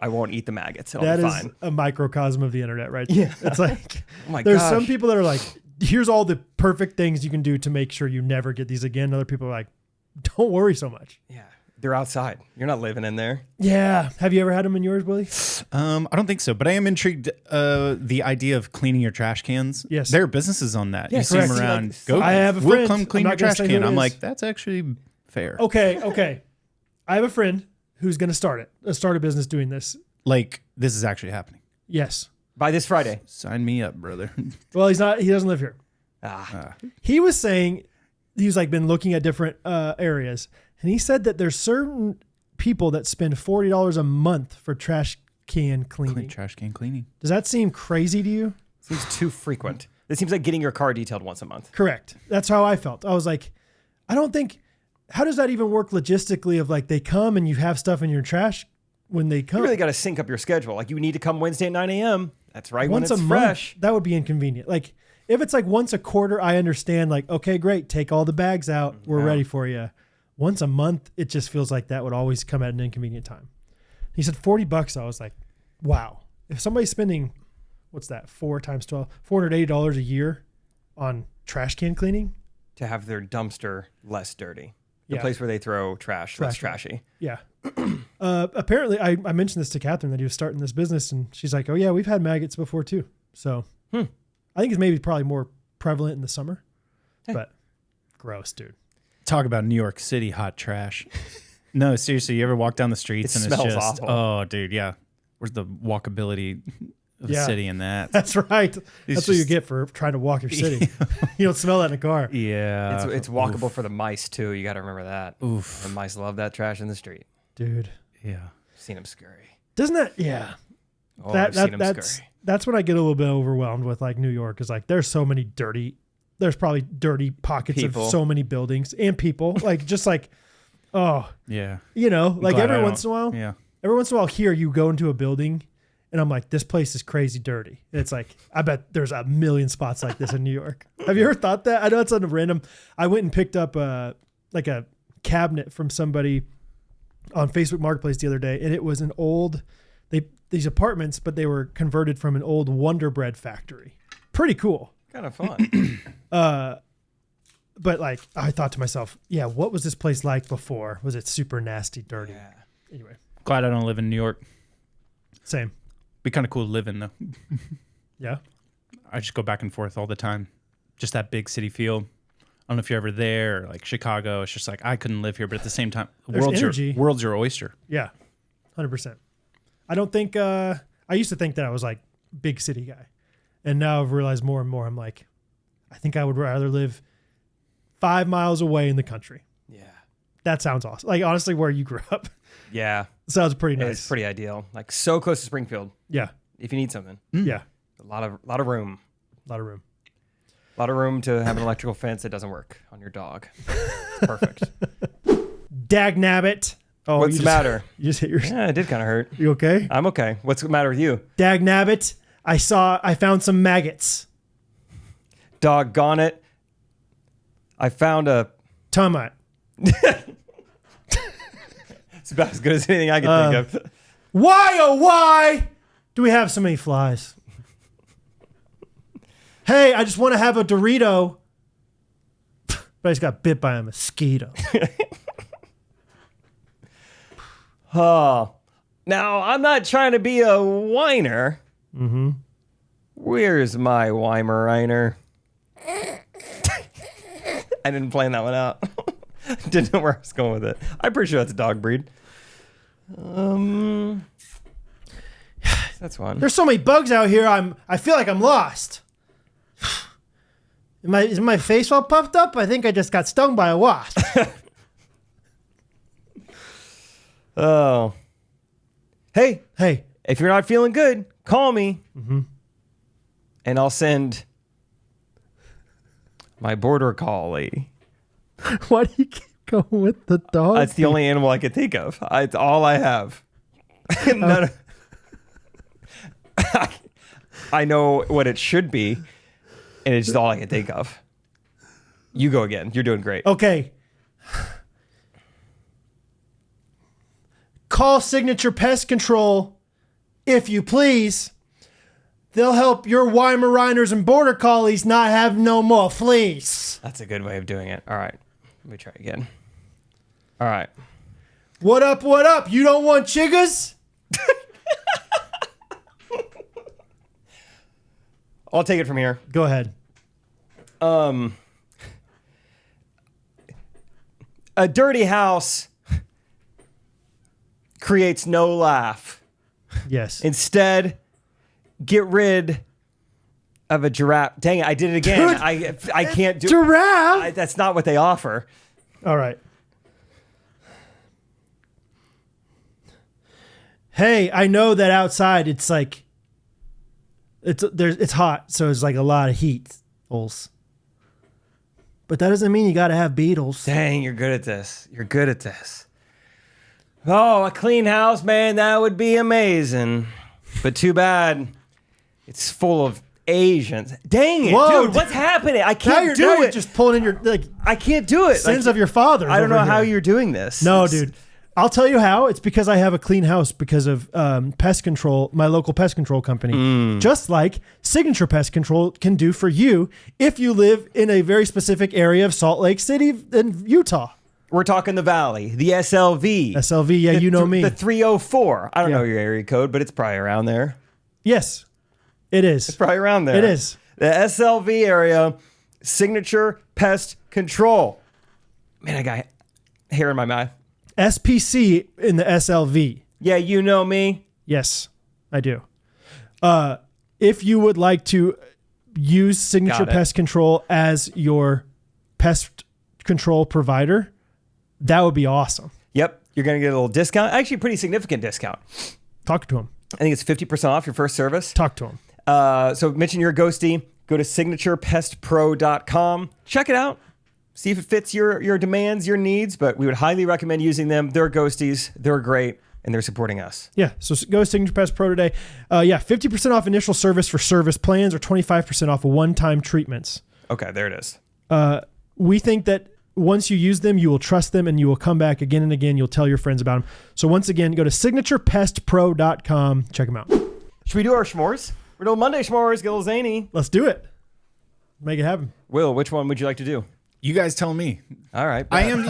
I won't eat the maggots. It'll That be is fine. a microcosm of the internet, right? Yeah. It's like, Oh my there's gosh. some people that are like, here's all the perfect things you can do to make sure you never get these again. Other people are like, don't worry so much. Yeah, they're outside. You're not living in there. Yeah. Have you ever had them in yours, Willie? I don't think so, but I am intrigued. The idea of cleaning your trash cans. Yes. There are businesses on that. Yeah, you see them correct. around. See, like, Go. I have a We'll friend. come clean I'm your not gonna trash say who can. it I'm is. like, that's actually fair. Okay. I have a friend who's going to start a business doing this. Like, this is actually happening. Yes. By this Friday. Sign me up, brother. Well, he doesn't live here. He was saying, he's like been looking at different areas, and he said that there's certain people that spend $40 a month for trash can cleaning. Trash can cleaning. Does that seem crazy to you? Seems too frequent. It seems like getting your car detailed once a month. Correct. That's how I felt. I was like, how does that even work logistically of like they come and you have stuff in your trash when they come? You really got to sync up your schedule. Like you need to come Wednesday at 9 a.m. That's right. Once when it's a fresh. month, that would be inconvenient. Like if it's like once a quarter, I understand like, okay, great. Take all the bags out. We're ready for you. Once a month, it just feels like that would always come at an inconvenient time. He said $40. I was like, wow. If somebody's spending, what's that? 4 times 12, $480 a year on trash can cleaning. To have their dumpster less dirty. The Yeah. place where they throw trash less trashy. Yeah. Apparently, I mentioned this to Catherine that he was starting this business, and she's like, oh, yeah, we've had maggots before too. So I think it's maybe probably more prevalent in the summer, but gross, dude. Talk about New York City hot trash. No, seriously, you ever walk down the streets and smells it's just, awful. oh, dude, yeah. Where's the walkability of the city in that? That's right. That's what you just- get for trying to walk your city. You don't smell that in a car. Yeah. It's walkable for the mice too. You got to remember that. Oof. The mice love that trash in the street. Dude. Yeah. Seen them scurry. Doesn't that, yeah. Oh, I've seen them scurry. That's when I get a little bit overwhelmed with like New York is like there's so many there's probably dirty pockets People. of so many buildings and people like just like, oh, Yeah. like Glad every I once in a don't- while, Yeah. every once in a while here you go into a building and I'm like, this place is crazy dirty. And it's like, I bet there's a million spots like this in New York. Have you ever thought that? I know it's on a random. I went and picked up like a cabinet from somebody on Facebook Marketplace the other day, and it was an old, these apartments, but they were converted from an old Wonder Bread factory. Pretty cool. Kind of fun. But like, I thought to myself, yeah, what was this place like before? Was it super nasty, dirty? Yeah. Anyway, Glad I don't live in New York. same. Be kind of cool to live in, though. Yeah. I just go back and forth all the time. Just that big city feel. I don't know if you're ever there, or like Chicago. It's just like, I couldn't live here, but at the same time, the There's energy. world's your oyster. Yeah. 100%. I don't think, I used to think that I was like big city guy. And now I've realized more and more, I'm like, I think I would rather live 5 miles away in the country. Yeah. That sounds awesome. Like honestly, where you grew up Yeah. sounds pretty nice. It's pretty ideal. Like so close to Springfield. Yeah. If you need something. Yeah. A lot of room. A lot of room. A lot of room to have an electrical fence that doesn't work on your dog. It's perfect. Dagnabbit. Oh, What's the matter? You just hit your... Yeah, it did kind of hurt. You okay? I'm okay. What's the matter with you? Dagnabbit. I found some maggots. Doggone it. I found a... Termite. It's about as good as anything I can think of. Why, oh why do we have so many flies? Hey, I just want to have a Dorito. But I just got bit by a mosquito. Oh. Now, I'm not trying to be a whiner. Mm-hmm. Where's my Weimaraner? I didn't plan that one out. Didn't know where I was going with it. I'm pretty sure that's a dog breed. That's one. There's so many bugs out here. I feel like I'm lost. Is my face all puffed up? I think I just got stung by a wasp. Oh. Hey, Hey, if you're not feeling good, call me. Mm-hmm. And I'll send my border collie. why do you keep going with the dog? That's the only animal I could think of. It's all I have. None of- I know what it should be, and it's just all I can think of. You go again. You're doing great. Okay. Call Signature Pest Control, if you please. They'll help your Weimaraners and Border Collies not have no more fleas. That's a good way of doing it. All right. Let me try again. All right. What up, what up? You don't want chiggers? I'll take it from here. Go ahead. A dirty house creates no laugh. Yes. Instead, get rid of a giraffe. Dang it, I did it again. Dude, I can't do giraffe? that's not what they offer. All right. Hey, I know that outside it's like it's hot, so it's like a lot of heat. But that doesn't mean you got to have beetles. Dang, you're good at this. You're good at this. Oh, a clean house, man, that would be amazing. But too bad it's full of Asians. Dang it, Whoa, dude, what's happening? I Now can't you're, do now it. you're just pulling in your I can't do it. sins of your father. I don't know how you're doing this. No, It's- dude. I'll tell you how. It's because I have a clean house because of pest control, my local pest control company. Just like Signature Pest Control can do for you if you live in a very specific area of Salt Lake City in Utah. We're talking the Valley, the SLV. SLV, yeah, you know me. The 304. I don't Yeah. know your area code, but it's probably around there. Yes, it is. Probably around there. It is. The SLV area, Signature Pest Control. Man, I got hair in my mouth. SPC in the SLV. Yeah, you know me. Yes, I do. If you would like to use Signature Got it. Pest Control as your pest control provider, that would be awesome. Yep, you're going to get a little discount. Actually, a pretty significant discount. Talk to him. I think it's 50% off your first service. Talk to him. So mention you're a ghosty. Go to signaturepestpro.com. Check it out. See if it fits your demands, your needs. But we would highly recommend using them. They're ghosties. They're great. And they're supporting us. Yeah, so go to Signature Pest Pro today. 50% off initial service for service plans or 25% off one-time treatments. Okay, there it is. We think that once you use them, you will trust them and you will come back again and again. You'll tell your friends about them. So once again, go to signaturepestpro.com. Check them out. Should we do our s'mores? We're doing Monday s'mores. Get a little zany. Let's do it. Make it happen. Will, which one would you like to do? You guys tell me. All right. I am.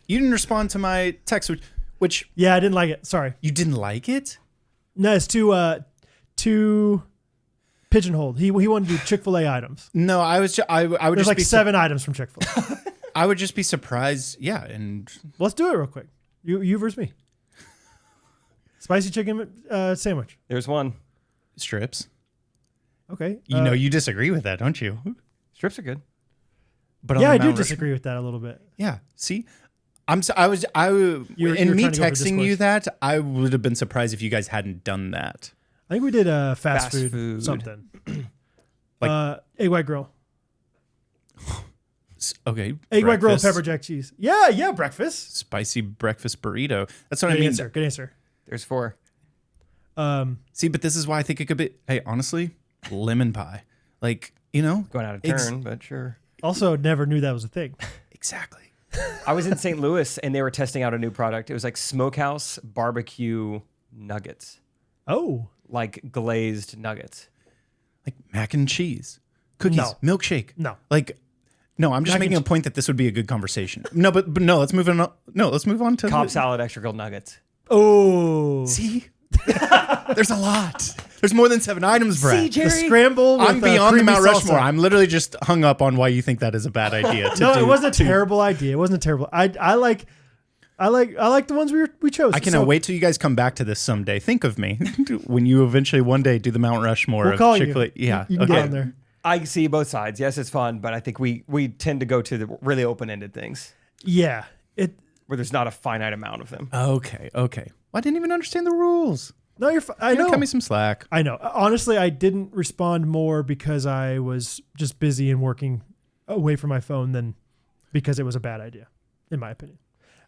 You didn't respond to my text, which Yeah, I didn't like it. Sorry. you didn't like it. No, it's too pigeonholed. He wanted to do Chick-fil-A items. No, I would There's just like be 7 items from Chick-fil-A. I would just be surprised. Yeah, and Let's do it real quick. You versus me. Spicy chicken sandwich. There's one. strips. Okay. You know you disagree with that, don't you? Strips are good. But Yeah, on I the do Mount disagree with that a little bit. Yeah. See, in me were trying to go for texting you discourse. that, I would have been surprised if you guys hadn't done that. I think we did fast Fast food food. something. Like- egg white grill. Okay. Egg white grill, breakfast. pepper jack cheese. Yeah, breakfast. Spicy breakfast burrito. That's what I Good mean. answer. Good answer. There's 4. See, but this is why I think it could be. Hey, honestly, lemon pie. Like, you know, Going out of turn, but sure. Also, never knew that was a thing. exactly. I was in St. Louis and they were testing out a new product. It was like smokehouse barbecue nuggets, Oh, like glazed nuggets. Like mac and cheese, cookies, No. milkshake. no. Like, no, I'm just Mac and making a point that this would be a good conversation. No, but no, let's move on. No, let's move on to Cobb salad, extra grilled nuggets. Oh. See, there's a lot. There's more than 7 items, Brad. The scramble with I'm beyond the creamy Mount salsa. Rushmore. I'm literally just hung up on why you think that is a bad idea. No, it wasn't a terrible idea. It wasn't a terrible. I like the ones we chose. I cannot wait till you guys come back to this someday. Think of me when you eventually one day do the Mount Rushmore We'll call of you. Chick-fil-A. Yeah, You can get on there. I see both sides. Yes, it's fun, but I think we tend to go to the really open-ended things Yeah. where there's not a finite amount of them. Okay. Well, I didn't even understand the rules. No, you're fine. I know. Cut me some slack. I know. Honestly, I didn't respond more because I was just busy and working away from my phone than because it was a bad idea, in my opinion.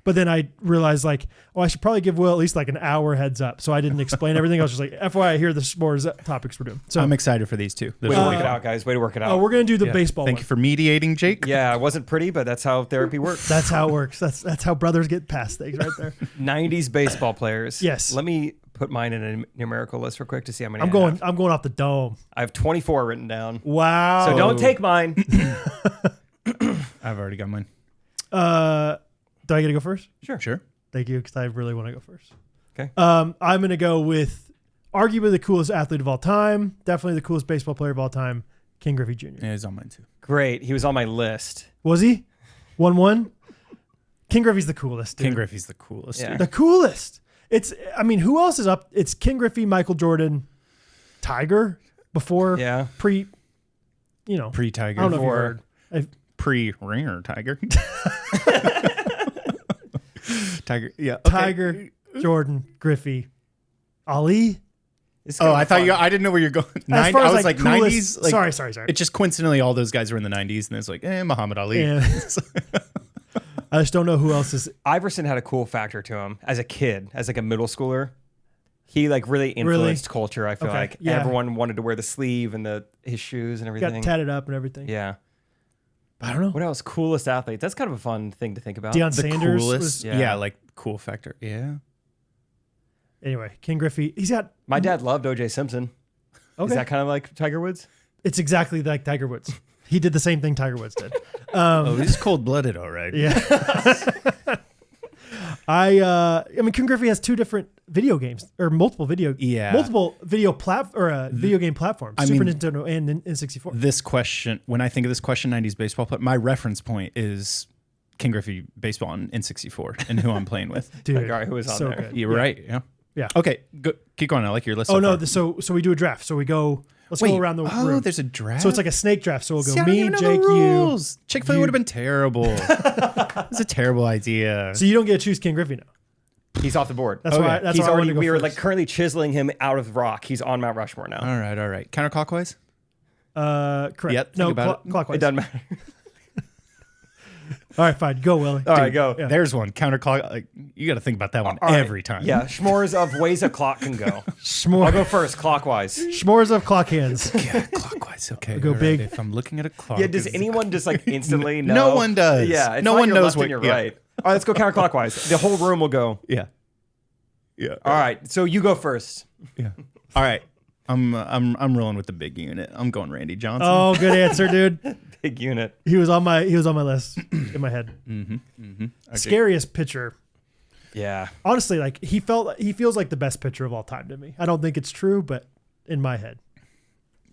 But then I realized, like, I should probably give Will at least like an hour heads up. So I didn't explain everything. I was just like, FYI, here are the s'mores topics we're doing. So I'm excited for these two. Way to work it out, guys. Way to work it out. we're going to do the baseball Thank one. you for mediating, Jake. Yeah, it wasn't pretty, but that's how therapy works. That's how it works. That's how brothers get past things right there. 90s baseball players. Yes. Let me put mine in a numerical list real quick to see how many I'm going off the dome. I have 24 written down. Wow. So don't take mine. I've already got mine. Do I get to go first? Sure. Thank you, because I really want to go first. Okay. I'm going to go with arguably the coolest athlete of all time, definitely the coolest baseball player of all time, King Griffey Jr. Yeah, he's on mine too. Great. He was on my list. Was he? 1-1? King Griffey's the coolest, dude. King Griffey's the coolest. Yeah. Dude. The coolest. Who else is up? It's King Griffey, Michael Jordan, Tiger, before, Yeah. Pre-Tiger. I don't know if you heard. Pre-ringer Tiger. Tiger. Yeah. Okay. Tiger, Jordan, Griffey, Ali. It's Oh, gonna I be thought fun. I didn't know where you're going. As far I as was like coolest, 90s. Like, sorry. It just coincidentally all those guys were in the 90s, and it's like, Muhammad Ali. Yeah. I just don't know who else is. Iverson had a cool factor to him as a kid, as like a middle schooler. He like really influenced culture. I feel Okay, like yeah. everyone wanted to wear the sleeve and his shoes and Got everything. tatted up and everything. Yeah. I don't know. What else? Coolest athlete. That's kind of a fun thing to think about. Deion The Sanders coolest. was. Yeah. Like cool factor. Yeah. Anyway, King Griffey. He's got. My dad loved O.J. Simpson. Okay. Is that kind of like Tiger Woods? It's exactly like Tiger Woods. He did the same thing Tiger Woods did. Oh, he's cold-blooded, all right. Yeah. I mean, King Griffey has 2 different video games or multiple video game platforms. Super Nintendo and N64. This question, when I think of this question, 90s baseball player, my reference point is King Griffey baseball on N64 and who I'm playing with. Dude, Like, all right, who was on so there? good. You're right. Yeah. Yeah. Okay. Keep going. I like your list. Oh so no! far. So we do a draft. So we go. Let's go around the room. There's a draft. So it's like a snake draft. So we'll go See, I don't me, even know Jake, the you. rules. Chick-fil-A would have been terrible. It's a terrible idea. So you don't get to choose King Griffey now. He's off the board. That's why. That's He's why I wanted already. to go We are first. like currently chiseling him out of rock. He's on Mount Rushmore now. All right. Counterclockwise. Correct. Yep, No, think about it. clockwise. It doesn't matter. All right, fine. Go, Willie. All right, go. Yeah. There's one counterclock. Like, you got to think about that one All right. every time. Yeah, schmores of ways a clock can go. I'll S'more, go first, clockwise. s'mores of clock hands. Yeah, clockwise. Okay. Go all right, big. If I'm looking at a clock. Yeah, does anyone just like instantly know? No one does. Yeah, it's No not one your knows left and what- you're yeah. right. All right, let's go counterclockwise. The whole room will go. Yeah. All right, so you go first. Yeah. All right. I'm rolling with the big unit. I'm going Randy Johnson. Oh, good answer, dude. Big unit. He was on my list in my head. Okay. Scariest pitcher. Yeah. Honestly, like he feels like the best pitcher of all time to me. I don't think it's true, but in my head.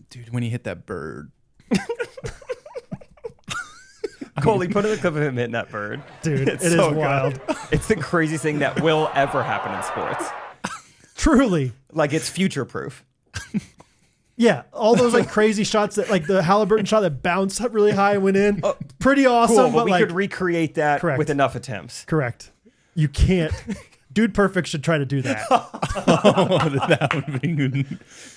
Dude, when he hit that bird. Coley, put in a clip of him hitting that bird. Dude, It's it is so good. wild. It's the craziest thing that will ever happen in sports. Truly. Like it's future proof. Yeah, all those like crazy shots that like the Halliburton shot that bounced up really high and went in. Pretty awesome, Cool, but but we like could recreate that Correct. with enough attempts. correct. You can't Dude Perfect should try to do that. That would be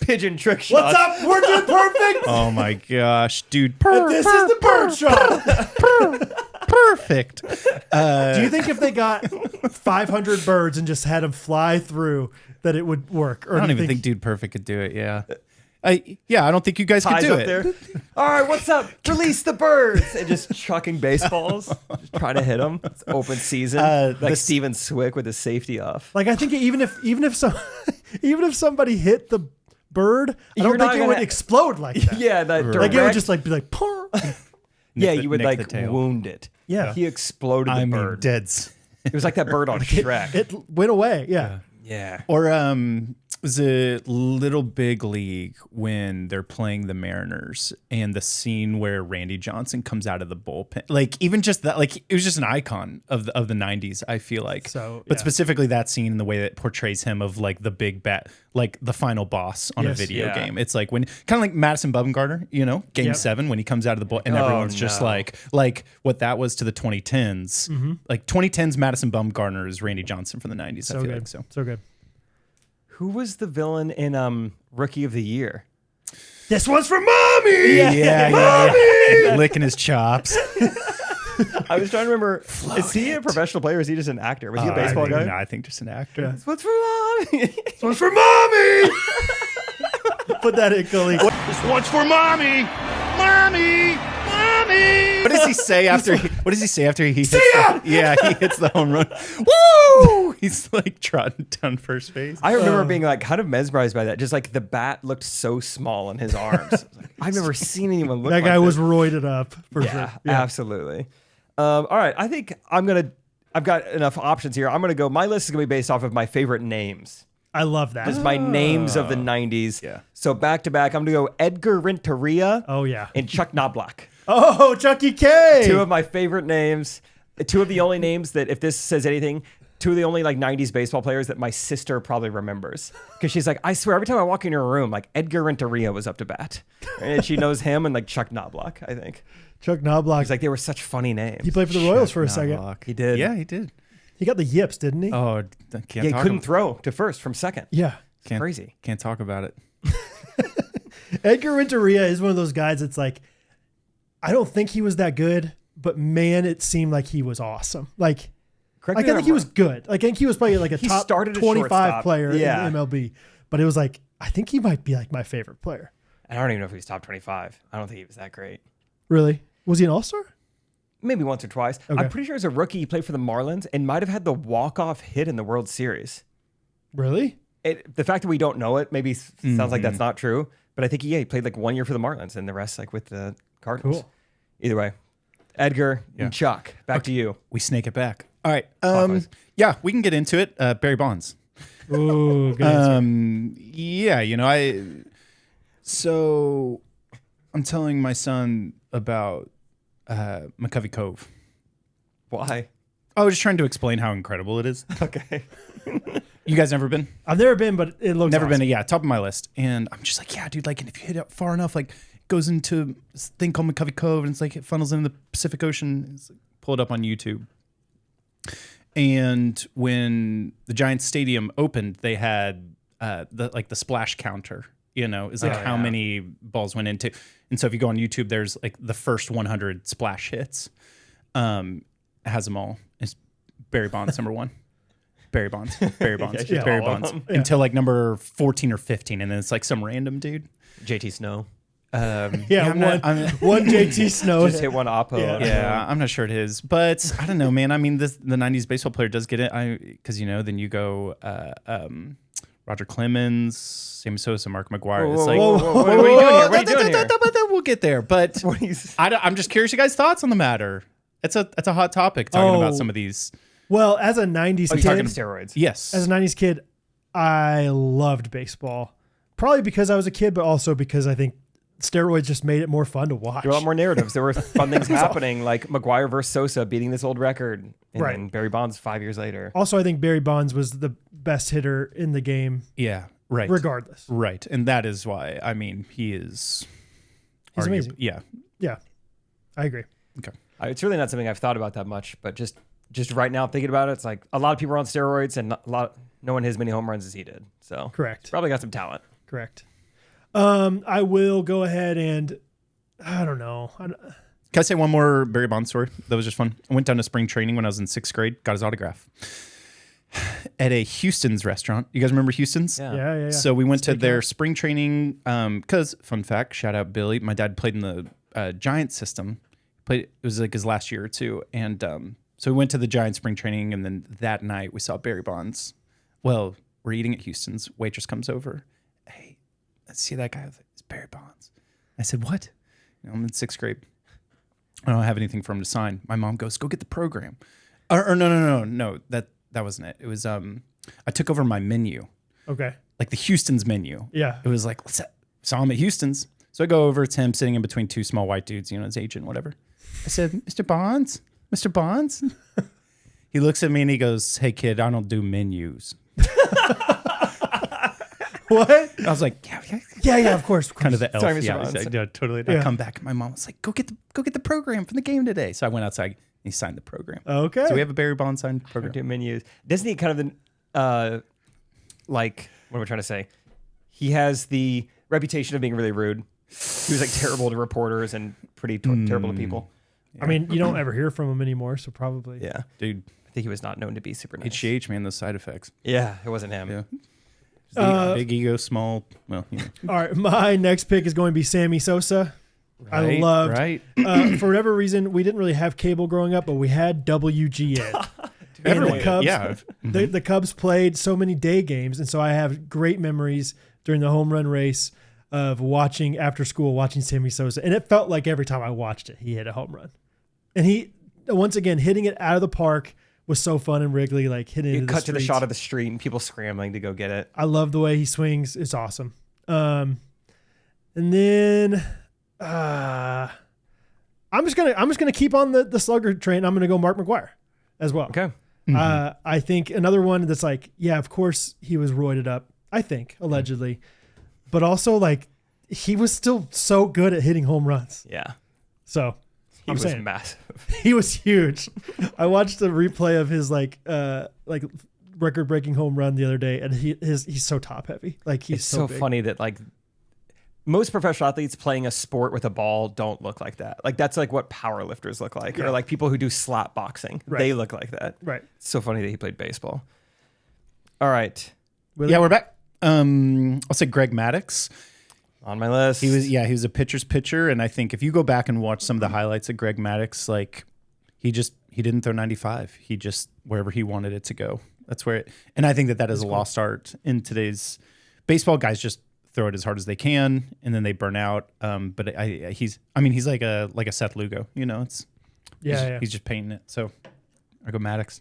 Pigeon trick shot. What's up? We're Dude Perfect. oh my gosh, dude. And this is the bird shot. Perfect. Do you think if they got 500 birds and just had them fly through, that it would work? Or I don't do you even think Dude Perfect could do it. Yeah. I don't think you guys could Ties do up it. there. All right, what's up? Release the birds. And just chucking baseballs. Just trying to hit them. It's open season. Like Steven Swick with his safety off. Like, I think even if somebody hit the bird, I don't think it would explode like that. Yeah, that direct. Like it would just like be like, "Purr." Yeah, you would nick the like tail. wound it. Yeah. He exploded the bird. deads. It was like that bird on Shrek. It went away. Yeah. Yeah. Or was it Little Big League when they're playing the Mariners and the scene where Randy Johnson comes out of the bullpen? Like even just that, like it was just an icon of the 90s, I feel like. So, but yeah. specifically that scene and the way that it portrays him of like the big bat, like the final boss on a Yes. video Yeah. game. It's like when kind of like Madison Bumgarner, Game Yep. 7 when he comes out of the bull and everyone's just no. like what that was to the 2010s. Mm-hmm. Like 2010s Madison Bumgarner is Randy Johnson from the 90s. I So feel good. like So good. Who was the villain in Rookie of the Year? This one's for mommy. Yeah. Licking his chops. I was trying to remember. Is he a professional player or is he just an actor? Was he a baseball guy? No, I think just an actor. Yeah. What's for mommy? This one's for mommy. Put that in, Coley. This one's for mommy! Mommy! Mommy! What does he say after? What does he say after he hits? He hits the home run. Woo! He's like trotting down first base. I remember being like kind of mesmerized by that. Just like the bat looked so small in his arms. I was like, I've never seen anyone look That like guy was this. roided up for Yeah, sure. absolutely. All right, I think I've got enough options here. I'm gonna go. My list is gonna be based off of my favorite names. I love that. Just my names of the 90s. Yeah. So back to back, I'm gonna go Edgar Renteria Oh yeah. and Chuck Knobloch. Oh, Chucky K. Two of my favorite names. Two of the only names that, if this says anything, two of the only like 90s baseball players that my sister probably remembers. Because she's like, I swear, every time I walk into her room, like Edgar Renteria was up to bat. And she knows him and like Chuck Knobloch, I think. Chuck Knobloch. He's like, they were such funny names. He played for the Royals for a second. Knobloch. He did. Yeah, he did. He got the yips, didn't he? Oh, can't Yeah, he talk couldn't ab- throw to first from second. Yeah. can't, crazy. Can't talk about it. Edgar Renteria is one of those guys that's like, I don't think he was that good, but man, it seemed like he was awesome. Like, Correct I me if think I'm he was wrong. good. Like, I think he was probably like a He top started at 25 shortstop. player Yeah. in MLB. But it was like, I think he might be like my favorite player. I don't even know if he was top 25. I don't think he was that great. Really? Was he an all-star? Maybe once or twice. Okay. I'm pretty sure as a rookie, he played for the Marlins and might have had the walk-off hit in the World Series. Really? The fact that we don't know it maybe sounds like that's not true, but I think he played like 1 year for the Marlins and the rest like with the Cardinals. Cool. Either way, Edgar and Chuck, back to you. We snake it back. All right. Clockwise. Yeah, we can get into it. Barry Bonds. Ooh, good answer. Yeah, so I'm telling my son about McCovey Cove. Why? I was just trying to explain how incredible it is. Okay. You guys never been? I've never been, but it looks Never awesome. been. Yeah, top of my list. And I'm just like, yeah, dude, like, and if you hit it far enough, like, it goes into this thing called McCovey Cove, and it's like it funnels into the Pacific Ocean. It's like, pull it up on YouTube. And when the Giants Stadium opened, they had the splash counter. Is like how many balls went into. And so if you go on YouTube, there's like the first 100 splash hits. It has them all. It's Barry Bonds number 1. Barry Bonds. Barry Bonds. Yeah, Barry all of Bonds. them. Until like number 14 or 15, and then it's like some random dude. JT Snow. Yeah, I'm not- I'm- one JT Snow. Just hit one oppo. Yeah. I'm not sure it is, but I don't know, man. I mean, the 90s baseball player does get it. Because then you go Roger Clemens, Sammy Sosa, Mark McGwire. It's like, What are you doing here? What are you doing here? We'll get there, but What are you- I'm just curious your guys' thoughts on the matter. It's a hot topic talking about Oh. some of these. Well, as a 90s Oh, you're talking kid, steroids. Yes. as a 90s kid, I loved baseball. Probably because I was a kid, but also because I think steroids just made it more fun to watch. There were a lot more narratives. There were fun things happening, like McGwire versus Sosa beating this old record, and Right. then Barry Bonds 5 years later. Also, I think Barry Bonds was the best hitter in the game, Yeah. Right. regardless. Right. And that is why, I mean, he is. He's arguably- amazing. Yeah. Yeah, I agree. Okay. It's really not something I've thought about that much, but just just right now thinking about it, it's like a lot of people are on steroids and no one has many home runs as he did. So Correct. he's probably got some talent. Correct. I will go ahead and I don't know. Can I say one more Barry Bonds story? That was just fun. I went down to spring training when I was in 6th grade, got his autograph at a Houston's restaurant. You guys remember Houston's? Yeah. So we went to their spring training because, fun fact, shout out Billy. My dad played in the Giants system. It was like his last year or two. And so we went to the Giants spring training. And then that night we saw Barry Bonds. Well, we're eating at Houston's. Waitress comes over. Hey, let's see that guy. It's Barry Bonds. I said, what? I'm in 6th grade. I don't have anything for him to sign. My mom goes, go get the program. Or no. That wasn't it. It was I took over my menu. Okay. Like the Houston's menu. Yeah. It was like, saw him at Houston's. So I go over, it's him sitting in between two small white dudes, his agent, whatever. I said, Mr. Bonds? Mr. Bonds? He looks at me and he goes, hey kid, I don't do menus. What? I was like, Yeah, of course. kind of the elf. Sorry, Mr. Yeah, Bonds. yeah, totally. Yeah. I come back. My mom was like, go get the program from the game today. So I went outside. And he signed the program. Okay. So we have a Barry Bonds signed program. Do menus. Doesn't he kind of like, what am I trying to say? He has the reputation of being really rude. He was like terrible to reporters and pretty terrible to people. I mean, you don't ever hear from him anymore, so probably. Yeah. Dude, I think he was not known to be super nice. HGH, man, those side effects. Yeah, it wasn't him. Yeah. Big ego, small. Well, All right, my next pick is going to be Sammy Sosa. I loved. Right. For whatever reason, we didn't really have cable growing up, but we had WGN. And the Cubs, the Cubs played so many day games, and so I have great memories during the home run race of watching after school, watching Sammy Sosa, and it felt like every time I watched it, he hit a home run, and he once again hitting it out of the park was so fun in Wrigley, like hitting it. You cut to the shot of the street and people scrambling to go get it. I love the way he swings; it's awesome. And then I'm just gonna keep on the slugger train. I'm gonna go Mark McGwire as well. Okay. I think another one that's like, yeah, of course he was roided up, I think, allegedly. But also, like, he was still so good at hitting home runs. Yeah. So, He was massive. he was huge. I watched the replay of his, like record-breaking home run the other day, and he's so top-heavy. Like, he's It's so big. funny that, like, most professional athletes playing a sport with a ball don't look like that. Like, that's like what power lifters look like. Or like people who do slap boxing. Right. They look like that. Right. It's so funny that he played baseball. All right. Yeah, we're back. I'll say Greg Maddux. On my list. He was a pitcher's pitcher, and I think if you go back and watch some of the highlights of Greg Maddux, like he didn't throw 95. He just wherever he wanted it to go. That's where and I think that is a lost art in today's baseball. Guys just throw it as hard as they can, and then they burn out. But he's like a Seth Lugo. He's just painting it. So I go Maddux.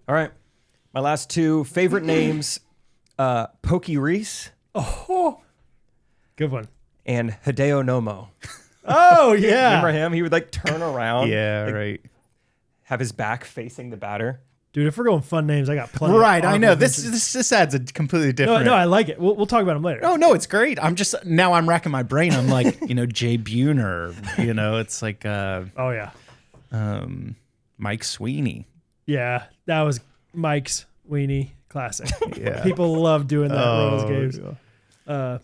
All right. My last two favorite names, Pokey Reese. Oh, good one. And Hideo Nomo. Oh, yeah. Remember him? He would like turn around. Yeah, like, right. Have his back facing the batter. Dude, if we're going fun names, I got plenty. Right, I know. honorable This mentions. adds a completely different. No, I like it. We'll talk about them later. Oh no, it's great. I'm racking my brain. I'm like, Jay Buhner. It's like Oh, yeah. Mike Sweeney. Yeah, that was Mike's Weenie classic. Yeah. People love doing that Royals games. Yeah.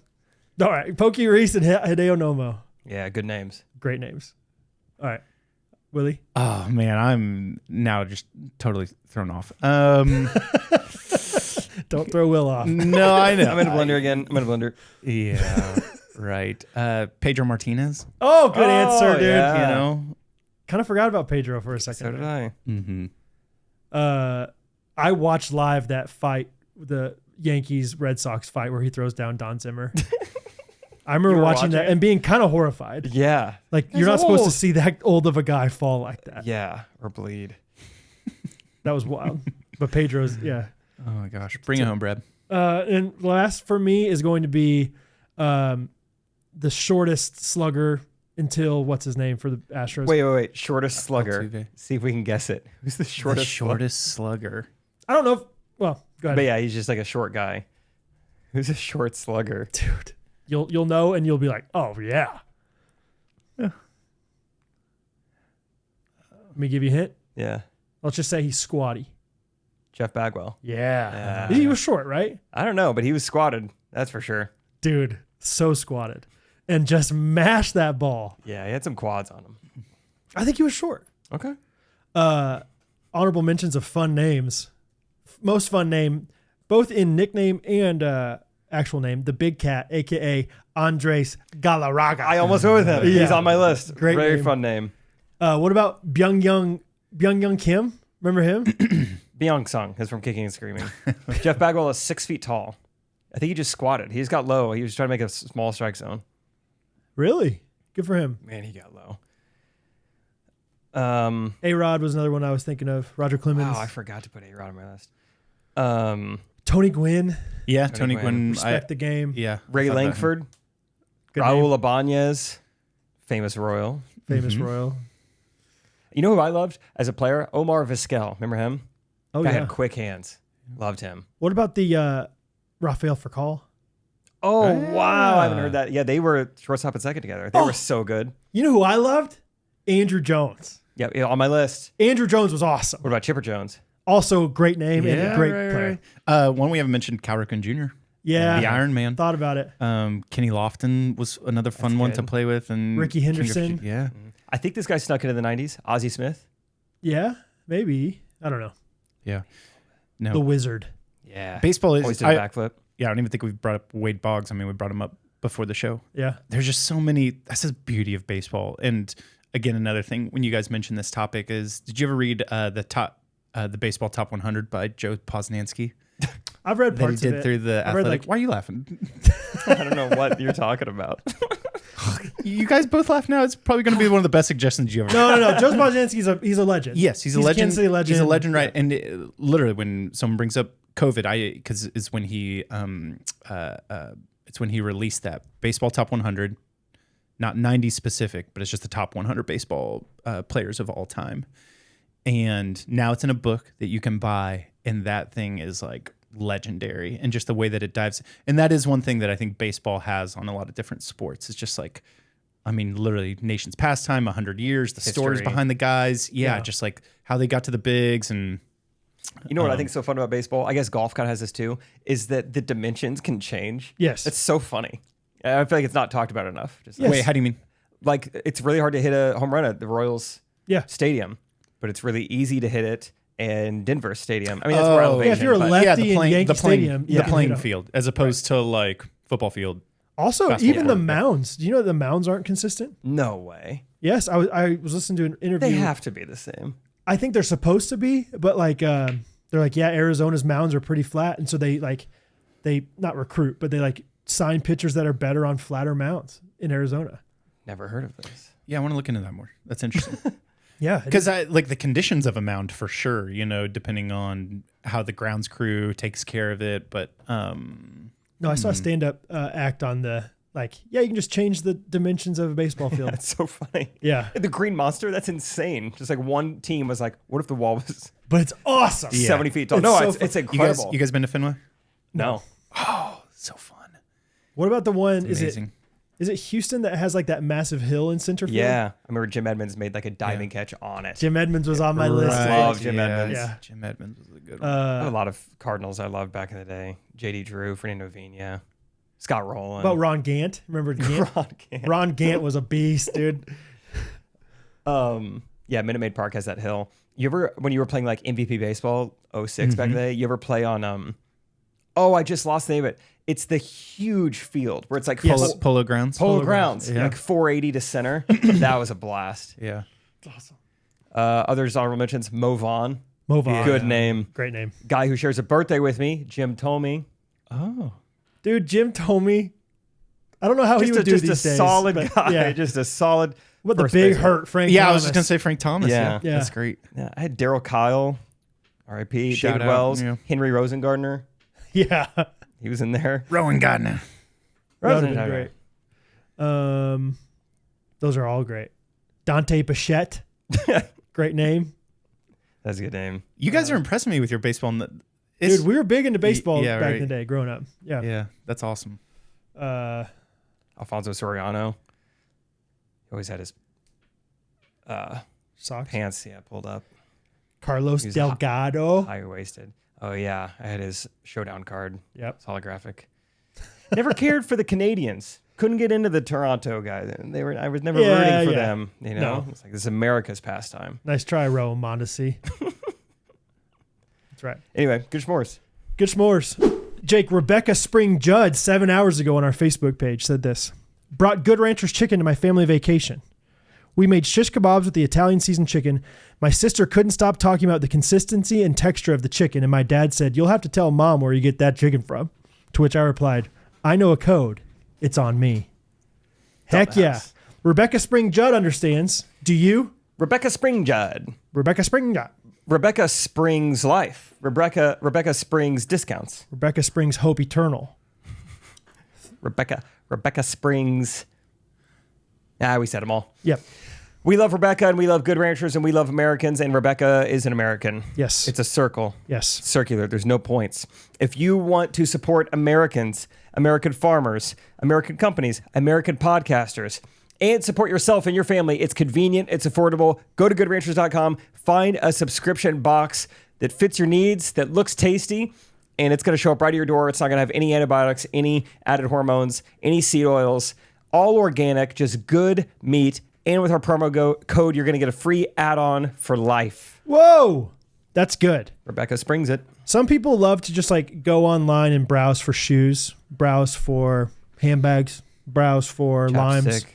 All right, Pokey Reese and Hideo Nomo. Yeah, good names. Great names. All right, Willie. Oh man, I'm now just totally thrown off. Don't throw Will off. No, I know. I'm in a blender again. I'm in a blender. Yeah, right. Pedro Martinez. Oh, good answer, dude. yeah. Kind of forgot about Pedro for a second. So did I. Mm-hmm. I watched live that fight, the Yankees-Red Sox fight where he throws down Don Zimmer. I remember watching that and being kind of horrified. Yeah. Like, you're not supposed to see that old of a guy fall like that. Yeah. Or bleed. That was wild. But Pedro's, yeah. Oh my gosh, bring it home, Brad. And last for me is going to be the shortest slugger until what's his name for the Astros. Wait. Shortest slugger. Altuve. See if we can guess it. Who's the shortest? Slugger. I don't know if, well, go ahead. But yeah, he's just like a short guy. Who's a short slugger? Dude, you'll know and you'll be like, oh yeah. Let me give you a hint. Yeah. Let's just say he's squatty. Jeff Bagwell. Yeah. He was short, right? I don't know, but he was squatted. That's for sure. Dude, so squatted. And just mashed that ball. Yeah, he had some quads on him. I think he was short. Okay. Honorable mentions of fun names. Most fun name, both in nickname and actual name, the Big Cat, a.k.a. Andres Galarraga. I almost went with him. Yeah. He's on my list. Great Very name. fun name. What about Byung-Young Kim? Remember him? Byung Sung is from Kicking and Screaming. Jeff Bagwell is 6 feet tall. I think he just squatted. He just got low. He was trying to make a small strike zone. Really? Good for him. Man, he got low. A-Rod was another one I was thinking of. Roger Clemens. Wow, I forgot to put A-Rod on my list. Tony Gwynn. Yeah, Tony Tony Gwynn. Respect the game. Yeah. Ray I thought about him. Langford. Good Raul Ibanez. Famous Royal. Famous Royal. You know who I loved as a player? Omar Vizquel. Remember him? Oh, Guy yeah. had quick hands. Loved him. What about the Rafael Furcal? Oh, Yeah. wow. I haven't heard that. Yeah, they were shortstop and second together. They were so good. You know who I loved? Andrew Jones. Yeah, on my list. Andrew Jones was awesome. What about Chipper Jones? Also, great name and a great player. One we haven't mentioned, Cal Ripken Jr. Yeah. The Iron Man. Thought about it. Kenny Lofton was another fun one to good. play with, and Ricky King of Henderson. Yeah. I think this guy snuck into the 90s. Ozzie Smith. Yeah, maybe. I don't know. Yeah. No. The Wizard. Yeah. Baseball Always is. did a backflip. Yeah, I don't even think we've brought up Wade Boggs. I mean, we brought him up before the show. Yeah. There's just so many. That's the beauty of baseball. And again, another thing when you guys mentioned this topic is, did you ever read the baseball top 100 by Joe Posnanski I've read that he parts of did it. through the I've read, Athletic? Why are you laughing? I don't know what you're talking about. You guys both laugh now. It's probably going to be one of the best suggestions you ever. No. Joe Posnanski's he's a legend. Yes, he's a legend. Kansas City legend. He's a legend, right? And literally, when someone brings up COVID, because it's when he it's when he released that baseball top 100, not 90 specific, but it's just the top 100 baseball players of all time. And now it's in a book that you can buy, and that thing is like legendary, and just the way that it dives. And that is one thing that I think baseball has on a lot of different sports. It's just like, I mean, literally nation's pastime, 100 years, the stories History. behind the guys. Yeah, just like how they got to the bigs. And You know what I think is so fun about baseball? I guess golf kind of has this too, is that the dimensions can change. Yes. It's so funny. I feel like it's not talked about enough. Just Yes. Wait, how do you mean? like it's really hard to hit a home run at the Royals Yeah. Stadium, but it's really easy to hit it in Denver Stadium. I mean, that's more elevation. Yeah, if you're a but- lefty in Yankee Stadium, the playing you know. field, as opposed to like football field. Also, Basketball even the court, yeah. mounds. Do you know the mounds aren't consistent? No way. Yes, I was listening to an interview. They have to be the same. I think they're supposed to be, but like they're like, yeah, Arizona's mounds are pretty flat, and so they not recruit, but they like sign pitchers that are better on flatter mounds in Arizona. Never heard of this. Yeah, I want to look into that more. That's interesting. Yeah, Because I like the conditions of a mound for sure, you know, depending on how the grounds crew takes care of it. But no, I saw a stand-up act on the like, yeah, you can just change the dimensions of a baseball field. That's so funny. Yeah, The Green Monster, that's insane. Just like one team was like, what if the wall was but it's awesome. 70 feet tall? It's No, so it's fun. incredible. you guys been to Fenway? No. So fun. What about the one? Amazing. Is it Houston that has like that massive hill in center field? Yeah. I remember Jim Edmonds made like a diving catch on it. Jim Edmonds was on my list. Right. Love Jim Edmonds. Yeah. Jim Edmonds was a good one. I have a lot of Cardinals I loved back in the day. JD Drew, Fernando Vina, Scott Rowland. About Ron Gant. Remember Gant? Ron Gant. Ron Gant was a beast, dude. Yeah, Minute Maid Park has that hill. You ever, when you were playing like MVP baseball 06 back in the day, you ever play on I just lost the name of it. It's the huge field where it's like Yes. Polo grounds. Polo Grounds. Yeah. Like 480 to center. That was a blast. Yeah. Awesome. Others honorable mentions, Mo Vaughn. Move on. Good name. Great name. Guy who shares a birthday with me, Jim Tomey. Oh. Dude, Jim Tomey. I don't know how he would do Just these a days. solid but guy. Yeah. Just a solid. What the first big baseman. hurt, Frank Yeah, Thomas. I was just gonna say Frank Thomas. Yeah. Yeah. That's great. Yeah, I had Daryl Kyle, R.I.P. Shout David out, Wells, yeah. Henry Rosengartner. Yeah. He was in there. Rowan Gardner. That would have been great. Those are all great. Dante Bichette. Great name. That's a good name. You guys are impressing me with your baseball. Dude, we were big into baseball yeah, back right. in the day, growing up. Yeah. Yeah, that's awesome. Alfonso Soriano. He always had his Socks. pants, pulled up. Carlos He was Delgado. High-waisted. Oh, yeah. I had his showdown card. Yep. It's holographic. Never cared for the Canadians. Couldn't get into the Toronto guys. I was never rooting for them. You know, No. It's like this is America's pastime. Nice try, Rowan Mondesi. That's right. Anyway, good s'mores. Good s'mores. Jake, Rebecca Spring Judd 7 hours ago on our Facebook page said this. Brought Good Rancher's chicken to my family vacation. We made shish kebabs with the Italian seasoned chicken. My sister couldn't stop talking about the consistency and texture of the chicken, and my dad said, "You'll have to tell Mom where you get that chicken from." To which I replied, "I know a code. It's on me." Heck yeah. Rebecca Spring Judd understands. Do you? Rebecca Spring Judd. Rebecca Spring Judd. Rebecca Springs Life. Rebecca Springs Discounts. Rebecca Springs Hope Eternal. Rebecca Springs. We said them all. Yep. We love Rebecca and we love Good Ranchers and we love Americans, and Rebecca is an American. Yes. It's a circle. Yes. Circular. There's no points. If you want to support Americans, American farmers, American companies, American podcasters, and support yourself and your family, it's convenient, it's affordable. Go to goodranchers.com, find a subscription box that fits your needs, that looks tasty, and it's going to show up right at your door. It's not going to have any antibiotics, any added hormones, any seed oils, all organic, just good meat. And with our promo code, you're going to get a free add-on for life. Whoa. That's good. Rebecca Springs it. Some people love to just like go online and browse for shoes, browse for handbags, browse for limes. Chapstick.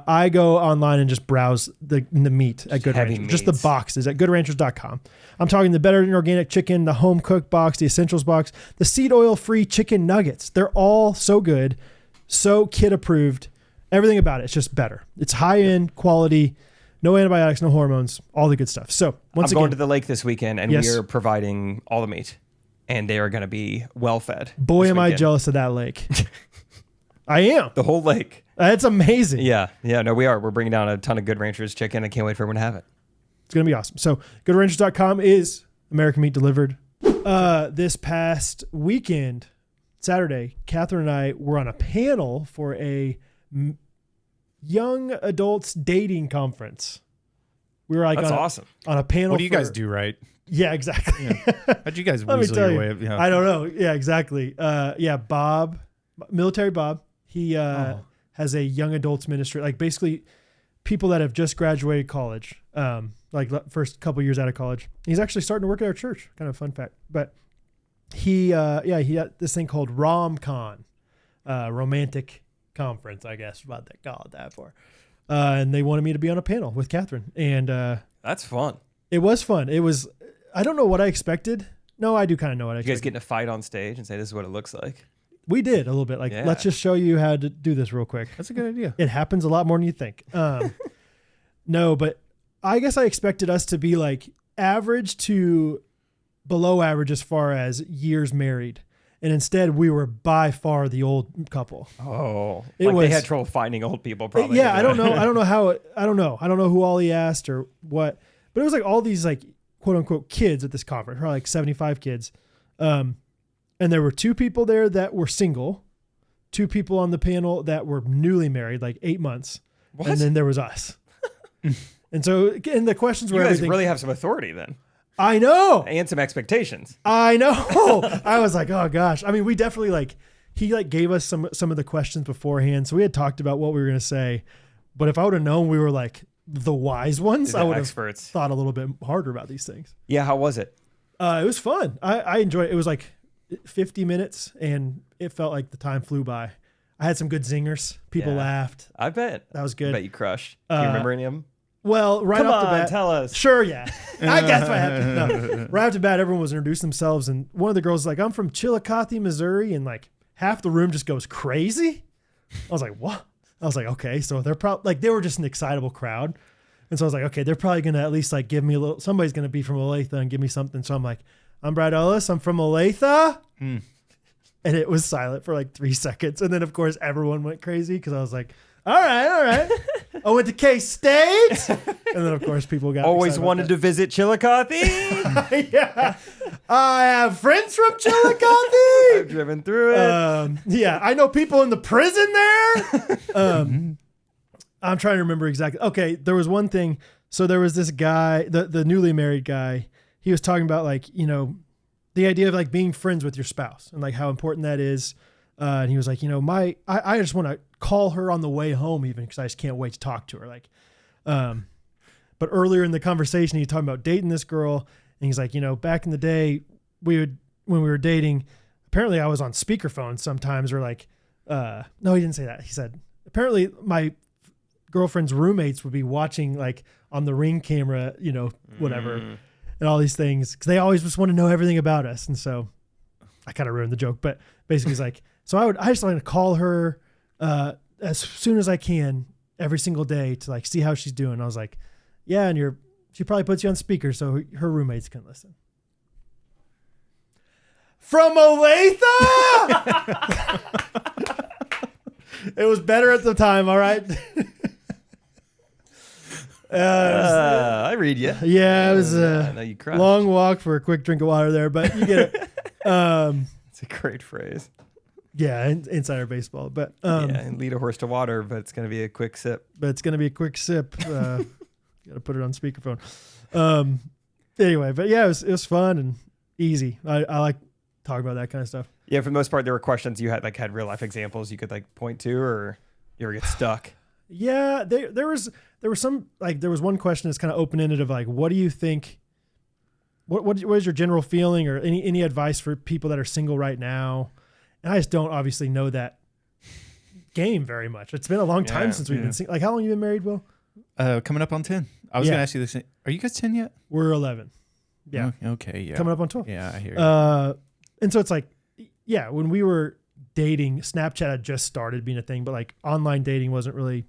I go online and just browse the meat at Good heavy Ranchers. Just the meats. boxes at goodranchers.com. I'm talking the better than organic chicken, the home cooked box, the essentials box, the seed oil free chicken nuggets. They're all so good, so kid approved. Everything about it. It's just better. It's high end quality, no antibiotics, no hormones, all the good stuff. So once I'm going again, to the lake this weekend, and Yes. we are providing all the meat, and they are going to be well fed. boy, this am I weekend. jealous of that lake. I am. The whole lake. It's amazing. Yeah. No, we are. We're bringing down a ton of Good Ranchers chicken. I can't wait for everyone to have it. It's going to be awesome. So goodranchers.com is American meat delivered. This past weekend, Saturday, Catherine and I were on a panel for a young adults dating conference. We were like That's awesome. on a panel. What do you guys do right? Yeah, exactly. How'd you guys Let me weasel tell your you. way up? You know? I don't know. Yeah, exactly. Bob, military Bob. He has a young adults ministry, like basically people that have just graduated college, like first couple years out of college. He's actually starting to work at our church. Kind of a fun fact. But he had this thing called RomCon, romantic conference, I guess, what they call it that for. And they wanted me to be on a panel with Catherine. And That's fun. it was fun. It was, I don't know what I expected. No, I do kind of know what I You guys expected. get in a fight on stage and say, "This is what it looks like." We did a little bit. Like, Yeah. let's just show you how to do this real quick. That's a good idea. It happens a lot more than you think. No, but I guess I expected us to be like average to below average as far as years married. And instead we were by far the old couple. Oh, It like was- they had trouble finding old people. Probably. Yeah, I don't know. I don't know how. I don't know who all he asked or what. But it was like all these like quote unquote kids at this conference, probably like 75 kids. And there were two people there that were single, two people on the panel that were newly married, like 8 months. What? And then there was us. And so, and the questions were You guys everything. really have some authority then, I know. and some expectations. I know. I was like, oh gosh. I mean, we definitely he gave us some of the questions beforehand. So we had talked about what we were going to say, but if I would have known we were like the wise ones, The I would have experts. thought a little bit harder about these things. Yeah, how was it? It was fun. I enjoyed it. It was like 50 minutes and it felt like the time flew by. I had some good zingers. People Yeah. laughed. I bet. That was I good. bet you crushed. Do you remember any of them? Well, right Come off the on, bat, tell us. Sure, yeah. I guess I have to. No. Right off the bat, everyone was introducing themselves, and one of the girls was like, "I'm from Chillicothe, Missouri," and like half the room just goes crazy. I was like, "What?" I was like, "Okay, so they're probably like they were just an excitable crowd," and so I was like, "Okay, they're probably gonna at least like give me a little. Somebody's gonna be from Olathe and give me something." So I'm like, "I'm Brad Ellis. I'm from Olathe." And it was silent for like 3 seconds, and then of course everyone went crazy because I was like, all right. I went to K-State. And then, of course, people got Always excited wanted to visit Chillicothe. to. Yeah. I have friends from I've Chillicothe. driven through it. Yeah. I know people in the prison there. I'm trying to remember exactly. Okay. There was one thing. So there was this guy, the newly married guy, he was talking about like, you know, the idea of like being friends with your spouse and like how important that is. And he was like, you know, I just want to call her on the way home even because I just can't wait to talk to her. Like, but earlier in the conversation, he was talking about dating this girl. And he's like, you know, back in the day, when we were dating, apparently I was on speakerphone sometimes or like, no, he didn't say that. He said, apparently my girlfriend's roommates would be watching like on the Ring camera, you know, whatever, and all these things. Cause they always just want to know everything about us. And so I kind of ruined the joke, but basically he's like, so I just like to call her, as soon as I can every single day to like see how she's doing. I was like, yeah. And she probably puts you on speaker so her roommates can listen. From Olathe? It was better at the time. All right. I read you. Yeah, it was I know you crushed. long walk for a quick drink of water there, but you get it. It's a great phrase. Yeah, insider baseball. But and lead a horse to water, but it's going to be a quick sip. But it's going to be a quick sip. Got to put it on speakerphone. Anyway, but yeah, it was fun and easy. I like talking about that kind of stuff. Yeah, for the most part, there were questions you had real life examples you could like point to, or you ever get stuck. Yeah, there was some like there was one question that's kind of open ended of like, what do you think? What is your general feeling or any advice for people that are single right now? And I just don't obviously know that game very much. It's been a long time since we've been single. Like, how long have you been married, Will? Coming up on 10. I was going to ask you this. Are you guys 10 yet? We're 11. Yeah. Oh, okay. Yeah. Coming up on 12. Yeah, I hear you. And so it's like, yeah, when we were dating, Snapchat had just started being a thing, but like online dating wasn't really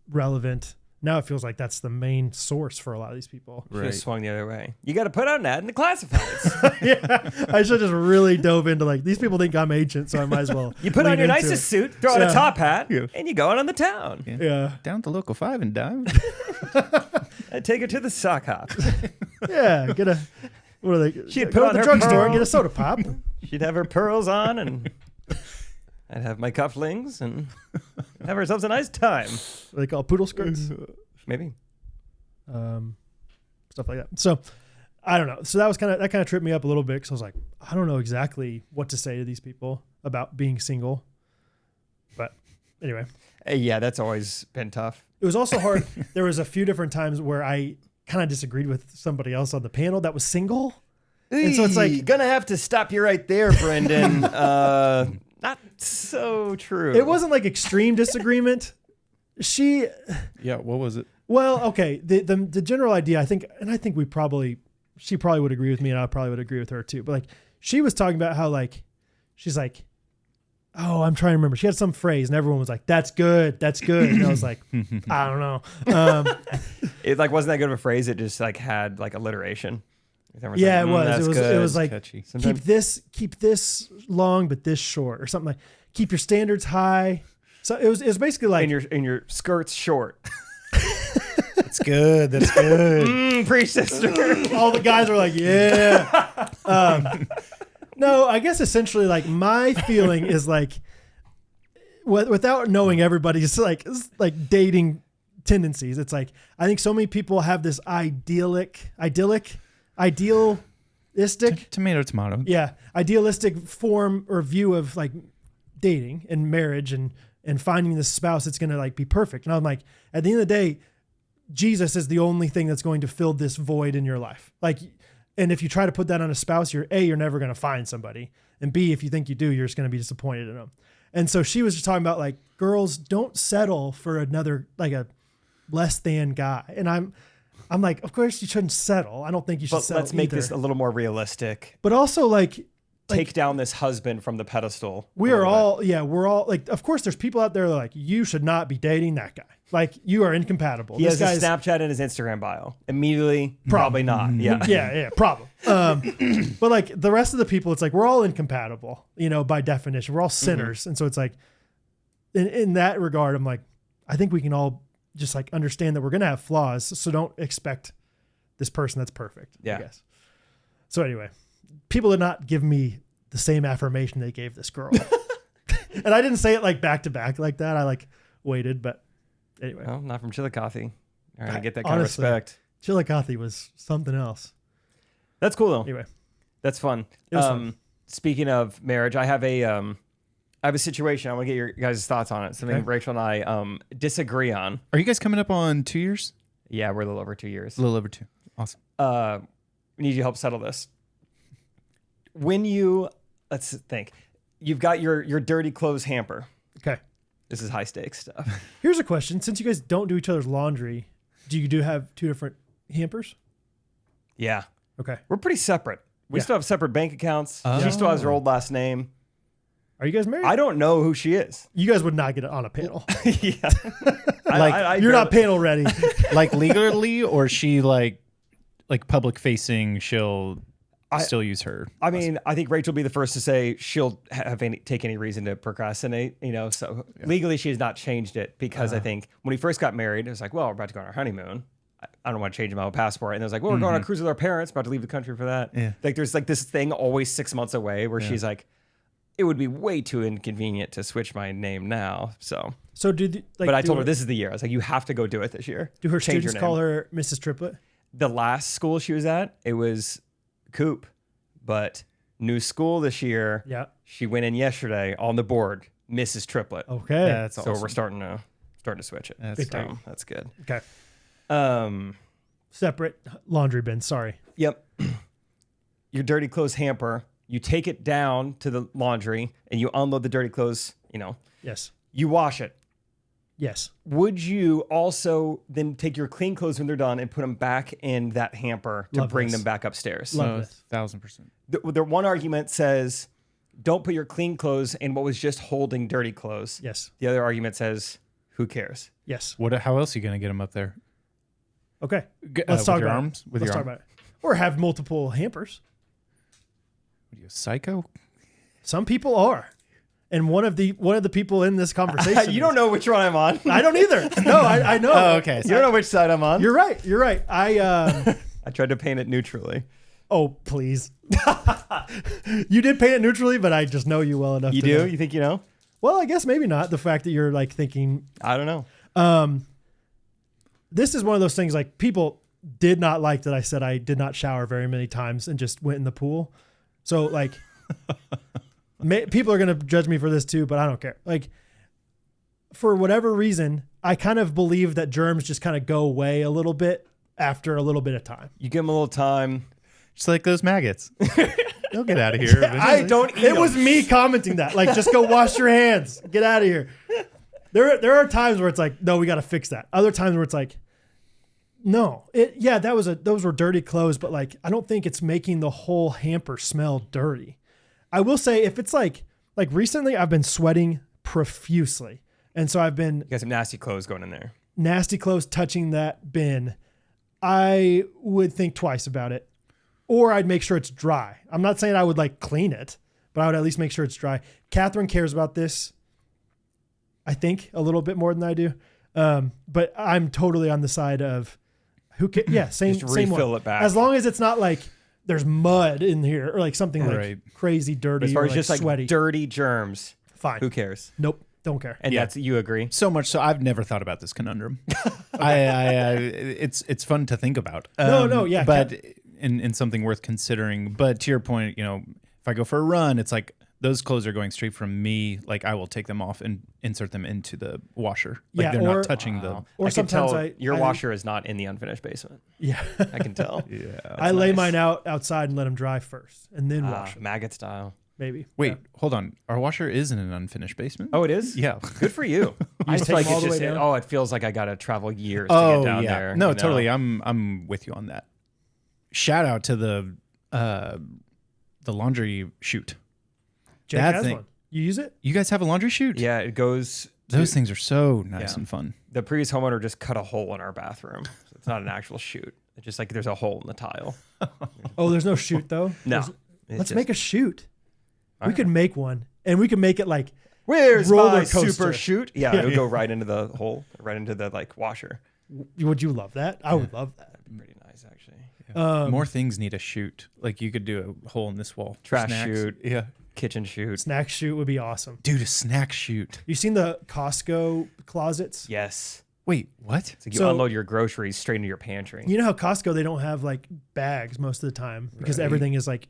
relevant. Now it feels like that's the main source for a lot of these people. Should have swung the other way. You got to put out an ad in the classifieds. Yeah, I should have just really dove into like, these people think I'm ancient, so I might as well. You put on your nicest suit, throw on a top hat, Yeah. and you go out on the town. Yeah. Down at the local 5 and dime. I take her to the sock hop. Yeah. What are they? She'd Go put on to the her drugstore pearl. and get a soda pop. She'd have her pearls on, and I'd have my cufflinks, and have ourselves a nice time. What they call poodle skirts. Maybe. Stuff like that. So I don't know. So that kind of tripped me up a little bit because I was like, I don't know exactly what to say to these people about being single. But anyway. Yeah, that's always been tough. It was also hard. There was a few different times where I kind of disagreed with somebody else on the panel that was single. And so it's like, gonna have to stop you right there, Brendan. Not so true. it wasn't like extreme disagreement. Yeah, what was it? Well, okay. The general idea, I think she probably would agree with me and I probably would agree with her too. But like, she was talking about how like, she's like, oh, I'm trying to remember. She had some phrase and everyone was like, that's good. That's good. And I was like, I don't know. It like wasn't that good of a phrase. It just like had like alliteration. Yeah, like, it was. That's It was. good. It was like Catchy. keep this long, but this short, or something like keep your standards high. So it was basically like in your skirts short. That's good. That's good. Pre-sister. all the guys were like, yeah. No, I guess essentially like my feeling is like without knowing everybody's like dating tendencies. It's like I think so many people have this idealistic. Tomato. Yeah, idealistic form or view of like dating and marriage and finding this spouse that's going to like be perfect. And I'm like, at the end of the day, Jesus is the only thing that's going to fill this void in your life. Like, and if you try to put that on a spouse, you're never going to find somebody. And B, if you think you do, you're just going to be disappointed in them. And so she was just talking about like, girls don't settle for another, like a less than guy. And I'm like, of course you shouldn't settle. I don't think you should settle. Let's make either. this a little more realistic. But also like Take down this husband from the pedestal. we're all like, of course there's people out there that are like, you should not be dating that guy. Like you are incompatible. He This has a guy's Snapchat in his Instagram bio. Immediately, probably not. Yeah. yeah, problem. But like the rest of the people, it's like, we're all incompatible, by definition, we're all sinners. And so it's like, in that regard, I'm like, I think we can all just like understand that we're going to have flaws. So don't expect this person that's perfect. Yeah. I guess. So anyway, people did not give me the same affirmation they gave this girl. And I didn't say it like back to back like that. I like waited, but anyway. Well, not from Chillicothe. All right, I get that kind Honestly, of respect. Chillicothe was something else. That's cool though. Anyway, That's fun. It was fun. Speaking of marriage, I have a situation. I want to get your guys' thoughts on it. Something Rachel and I disagree on. Are you guys coming up on 2 years? Yeah, we're a little over 2 years. A little over 2. Awesome. We need you to help settle this. Let's think. You've got your dirty clothes hamper. okay. This is high stakes stuff. Here's a question. Since you guys don't do each other's laundry, do you have 2 different hampers? Yeah. Okay. We're pretty separate. We Yeah. still have separate bank accounts. She still has her old last name. Are you guys married? I don't know who she is. You guys would not get it on a panel. Yeah. You're not panel ready. Like legally, or is she like public facing? She'll still use her. I mean, I think Rachel will be the first to say she'll take any reason to procrastinate, so legally she has not changed it because I think when we first got married, it was like, well, we're about to go on our honeymoon. I don't want to change my own passport. And it was like, well, we're going on a cruise with our parents, about to leave the country for that. Yeah. Like there's like this thing always 6 months away where she's like, it would be way too inconvenient to switch my name now. So but I told her this is the year. I was like, you have to go do it this year. Do her Change students your call name. her Mrs. Triplet? The last school she was at, it was Coop, but new school this year. Yeah. She went in yesterday on the board, Mrs. Triplet. Okay. Yeah, that's So awesome. we're starting to switch it. That's Big great. time. That's good. Okay. Separate laundry bin. Sorry. Yep. Your dirty clothes hamper, you take it down to the laundry and you unload the dirty clothes, Yes. you wash it. Yes. Would you also then take your clean clothes when they're done and put them back in that hamper to Love bring this. them back upstairs? Love this. 1,000%. The one argument says, don't put your clean clothes in what was just holding dirty clothes. Yes. The other argument says, who cares? Yes. How else are you gonna get them up there? Okay. Let's Let's talk with your about arms. it. With Let's your talk about it. Or have multiple hampers. What are you, a psycho? Some people are. And one of the people in this conversation. You don't know which one I'm on. I don't either. No, I know. Oh, okay. You don't know which side I'm on. You're right. You're right. I tried to paint it neutrally. Oh, please. You did paint it neutrally, but I just know you well enough. You to do? know. You think you know? Well, I guess maybe not. The fact that you're like thinking. I don't know. This is one of those things like people did not like that I said I did not shower very many times and just went in the pool. So like people are going to judge me for this too, but I don't care. Like for whatever reason, I kind of believe that germs just kind of go away a little bit after a little bit of time. You give them a little time. Just like those maggots. They'll get out of here. I don't eat It was me commenting that. Like, just go wash your hands. Get out of here. There are times where it's like, no, we got to fix that. Other times where it's like, no. Those were dirty clothes, but like, I don't think it's making the whole hamper smell dirty. I will say if it's like recently I've been sweating profusely. And so I've been You got some nasty clothes going in there. nasty clothes touching that bin. I would think twice about it. Or I'd make sure it's dry. I'm not saying I would like clean it, but I would at least make sure it's dry. Catherine cares about this, I think, a little bit more than I do. But I'm totally on the side of who can, yeah, same Just same refill one. it back. As long as it's not like there's mud in here or like something like Right. crazy dirty As far or as like just like sweaty. dirty germs, Fine. who cares? Nope. Don't care. And Yeah. that's you agree. So much so I've never thought about this conundrum. It's fun to think about. No, yeah, but in something worth considering. But to your point, if I go for a run, it's like those clothes are going straight from me. Like I will take them off and insert them into the washer. Like Yeah, they're or- not touching the. Or I can sometimes tell your I- washer is not in the unfinished basement. Yeah. I can tell. Yeah. I lay nice. mine outside and let them dry first and then wash them. Maggot style. Maybe. Wait, Yeah. hold on. Our washer is in an unfinished basement. Oh, it is? Yeah. Good for you. I just just like take them all it the just way down? it feels like I gotta travel years to Oh get down yeah. there. No, you know? totally. I'm with you on that. Shout out to the laundry chute. Jake that has thing- one. You use it? You guys have a laundry chute? Yeah, it goes. Those things are so nice Yeah. and fun. The previous homeowner just cut a hole in our bathroom. So it's not an actual chute. It's just like there's a hole in the tile. Oh, there's no shoot though. No. Let's make a shoot. We could make one, and we could make it like Where's roller my coaster. super chute? Yeah, Yeah. it would go right into the hole, right into the like washer. Would you love that? I would love that. Pretty nice actually. More things need a chute. Like you could do a hole in this wall. for Trash snacks. chute. Yeah. Kitchen chute. Snack shoot would be awesome. Dude, a snack chute. You seen the Costco closets? Yes. Wait, what? So you unload your groceries straight into your pantry. You know how Costco, they don't have like bags most of the time because everything is like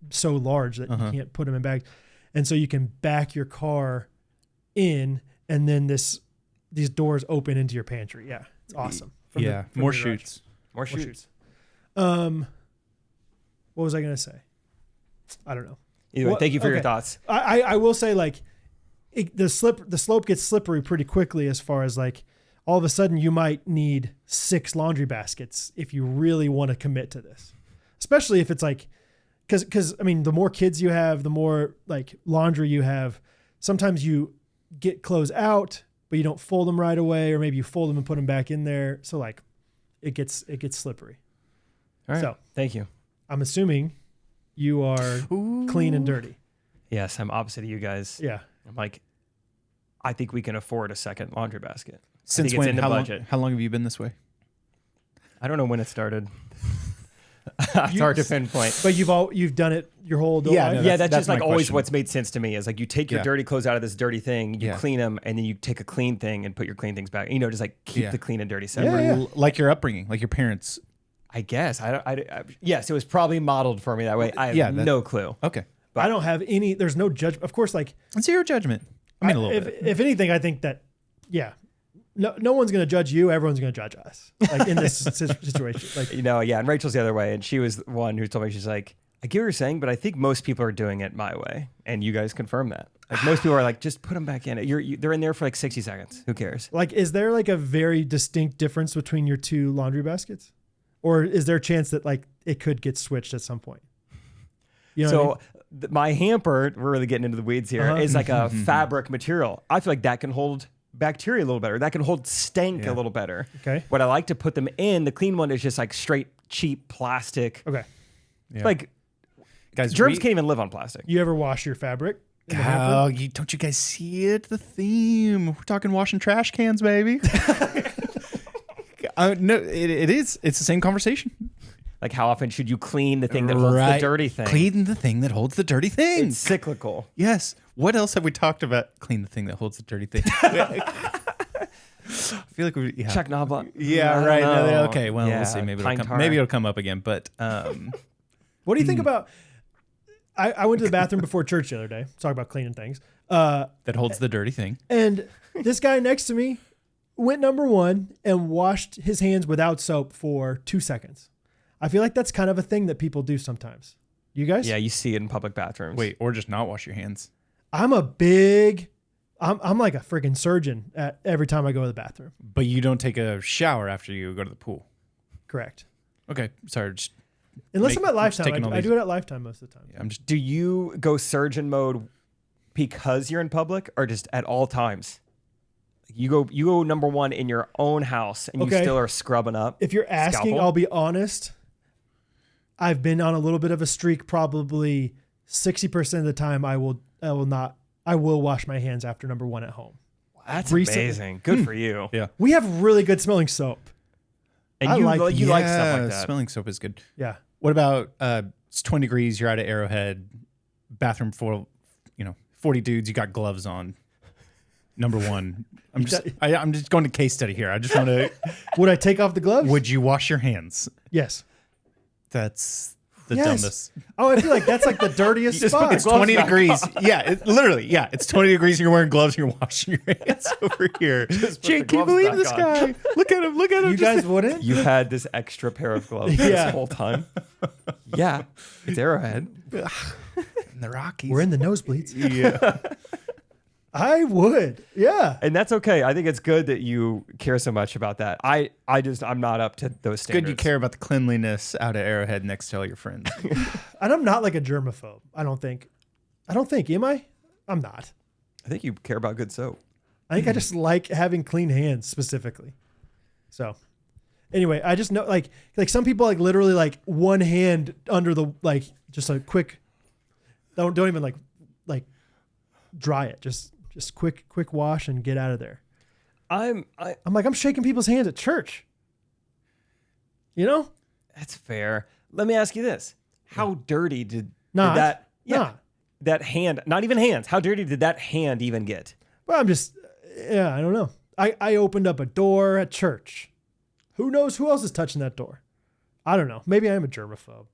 so large that you can't put them in bags. And so you can back your car in and then these doors open into your pantry. Yeah. It's awesome. From more chutes. More shoots. What was I going to say? I don't know. Either way, thank you for your thoughts. I will say like the slope gets slippery pretty quickly as far as like all of a sudden you might need 6 laundry baskets if you really want to commit to this, especially if it's like, cause I mean, the more kids you have, the more like laundry you have. Sometimes you get clothes out, but you don't fold them right away, or maybe you fold them and put them back in there. So like it gets slippery. All right. So thank you. I'm assuming you are clean and dirty. Yes, I'm opposite of you guys. Yeah. I'm like, I think we can afford a second laundry basket. Since when? How long have you been this way? I don't know when it started. It's hard to pinpoint. But you've done it your whole life? No, that's just that's like my always question. what's made sense to me is like you take your dirty clothes out of this dirty thing, you clean them, and then you take a clean thing and put your clean things back. Just like keep the clean and dirty separate. Like your upbringing, like your parents. I guess. Yes, it was probably modeled for me that way. I have no clue. Okay. I don't have any, there's no judgment. Of course, like. Zero judgment. I mean, a little bit. If anything, I think that, no one's going to judge you. Everyone's going to judge us. Like in this situation. Like, and Rachel's the other way. And she was the one who told me, she's like, I get what you're saying, but I think most people are doing it my way. And you guys confirm that. Like most people are like, just put them back in. They're in there for like 60 seconds. Who cares? Like, is there like a very distinct difference between your 2 laundry baskets? Or is there a chance that like it could get switched at some point? You know what I mean? My hamper, we're really getting into the weeds here, is like a fabric material. I feel like that can hold bacteria a little better. That can hold stank a little better. Okay. What I like to put them in, the clean one is just like straight, cheap plastic. Okay. Yeah. Like, Guys, germs can't even live on plastic. You ever wash your fabric? in the hamper? Oh, don't you guys see it? The theme. We're talking washing trash cans, baby. No, it is. It's the same conversation. Like, how often should you clean the thing that holds the dirty thing? Clean the thing that holds the dirty thing. It's cyclical. Yes. What else have we talked about? Clean the thing that holds the dirty thing. I feel like we Check Knobloch. Yeah, right. No, okay, well, we'll see. Maybe it'll come up again. But what do you think about? I went to the bathroom before church the other day. Talk about cleaning things. that holds the dirty thing. And this guy next to me went number 1 and washed his hands without soap for 2 seconds. I feel like that's kind of a thing that people do sometimes. You guys? Yeah, you see it in public bathrooms. Wait, or just not wash your hands. I'm like a freaking surgeon every time I go to the bathroom. But you don't take a shower after you go to the pool. Correct. Okay, sorry. Unless I'm at Lifetime. taking all I these- do it at Lifetime most of the time. Yeah, I'm just. Do you go surgeon mode because you're in public or just at all times? You go number 1 in your own house and you still are scrubbing up. If you're asking, Scalpel? I'll be honest. I've been on a little bit of a streak. Probably 60% of the time, I will wash my hands after number 1 at home. That's Recently. amazing. Good for you. Yeah. We have really good smelling soap. And I you like- like stuff like that. Smelling soap is good. Yeah. What about it's 20 degrees, you're out of Arrowhead, bathroom full, 40 dudes, you got gloves on. Number 1. I'm just going to case study here. I just want to. Would I take off the gloves? Would you wash your hands? Yes. That's the Yes. dumbest. Oh, I feel like that's like the dirtiest spot. It's 20 degrees. Yeah, literally. Yeah, it's 20 degrees and you're wearing gloves and you're washing your hands over here. Jake, can you gloves believe back this on. guy? Look at him. Look at him. You guys wouldn't? You've had this extra pair of gloves Yeah. this whole time. Yeah, it's Arrowhead. in the Rockies. We're in the nosebleeds. Yeah. I would. Yeah. And that's okay. I think it's good that you care so much about that. I'm not up to those standards. Good you care about the cleanliness out at Arrowhead next to all your friends. And I'm not like a germaphobe. I don't think. Am I? I'm not. I think you care about good soap. I think I just like having clean hands specifically. So anyway, I just know like some people like literally like one hand under the like just a quick don't even like dry it. Just quick wash and get out of there. I'm shaking people's hands at church. You know? That's fair. Let me ask you this. How dirty did Not. that Not. that hand, not even hands, how dirty did that hand even get? Well, I don't know. I opened up a door at church. Who knows who else is touching that door? I don't know. Maybe I am a germaphobe.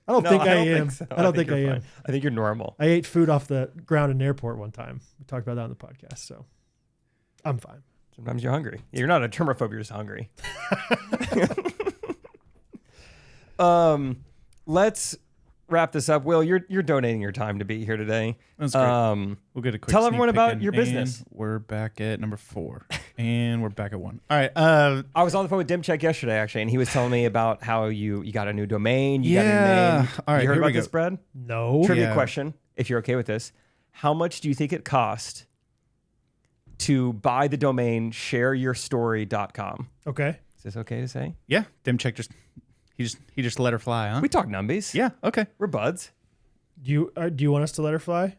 I don't think I am. So. I don't think I am. I think you're normal. I ate food off the ground in an airport one time. We talked about that on the podcast, so I'm fine. Sometimes you're hungry. You're not a germaphobe, you're just hungry. Let's wrap this up. Will, you're donating your time to be here today. That's great. We'll get a quick tell sneak everyone peek about in, your business. and we're back at number 4. And we're back at 1. All right. I was on the phone with Dimcheck yesterday, actually, and he was telling me about how you got a new domain. You got a new name. All right, you heard here we about go. this, Brad? No. Trivia Yeah. question, if you're okay with this. How much do you think it cost to buy the domain shareyourstory.com? Okay. Is this okay to say? Yeah. Dimcheck he just let her fly, huh? We talk numbies. Yeah. Okay. We're buds. Do you want us to let her fly?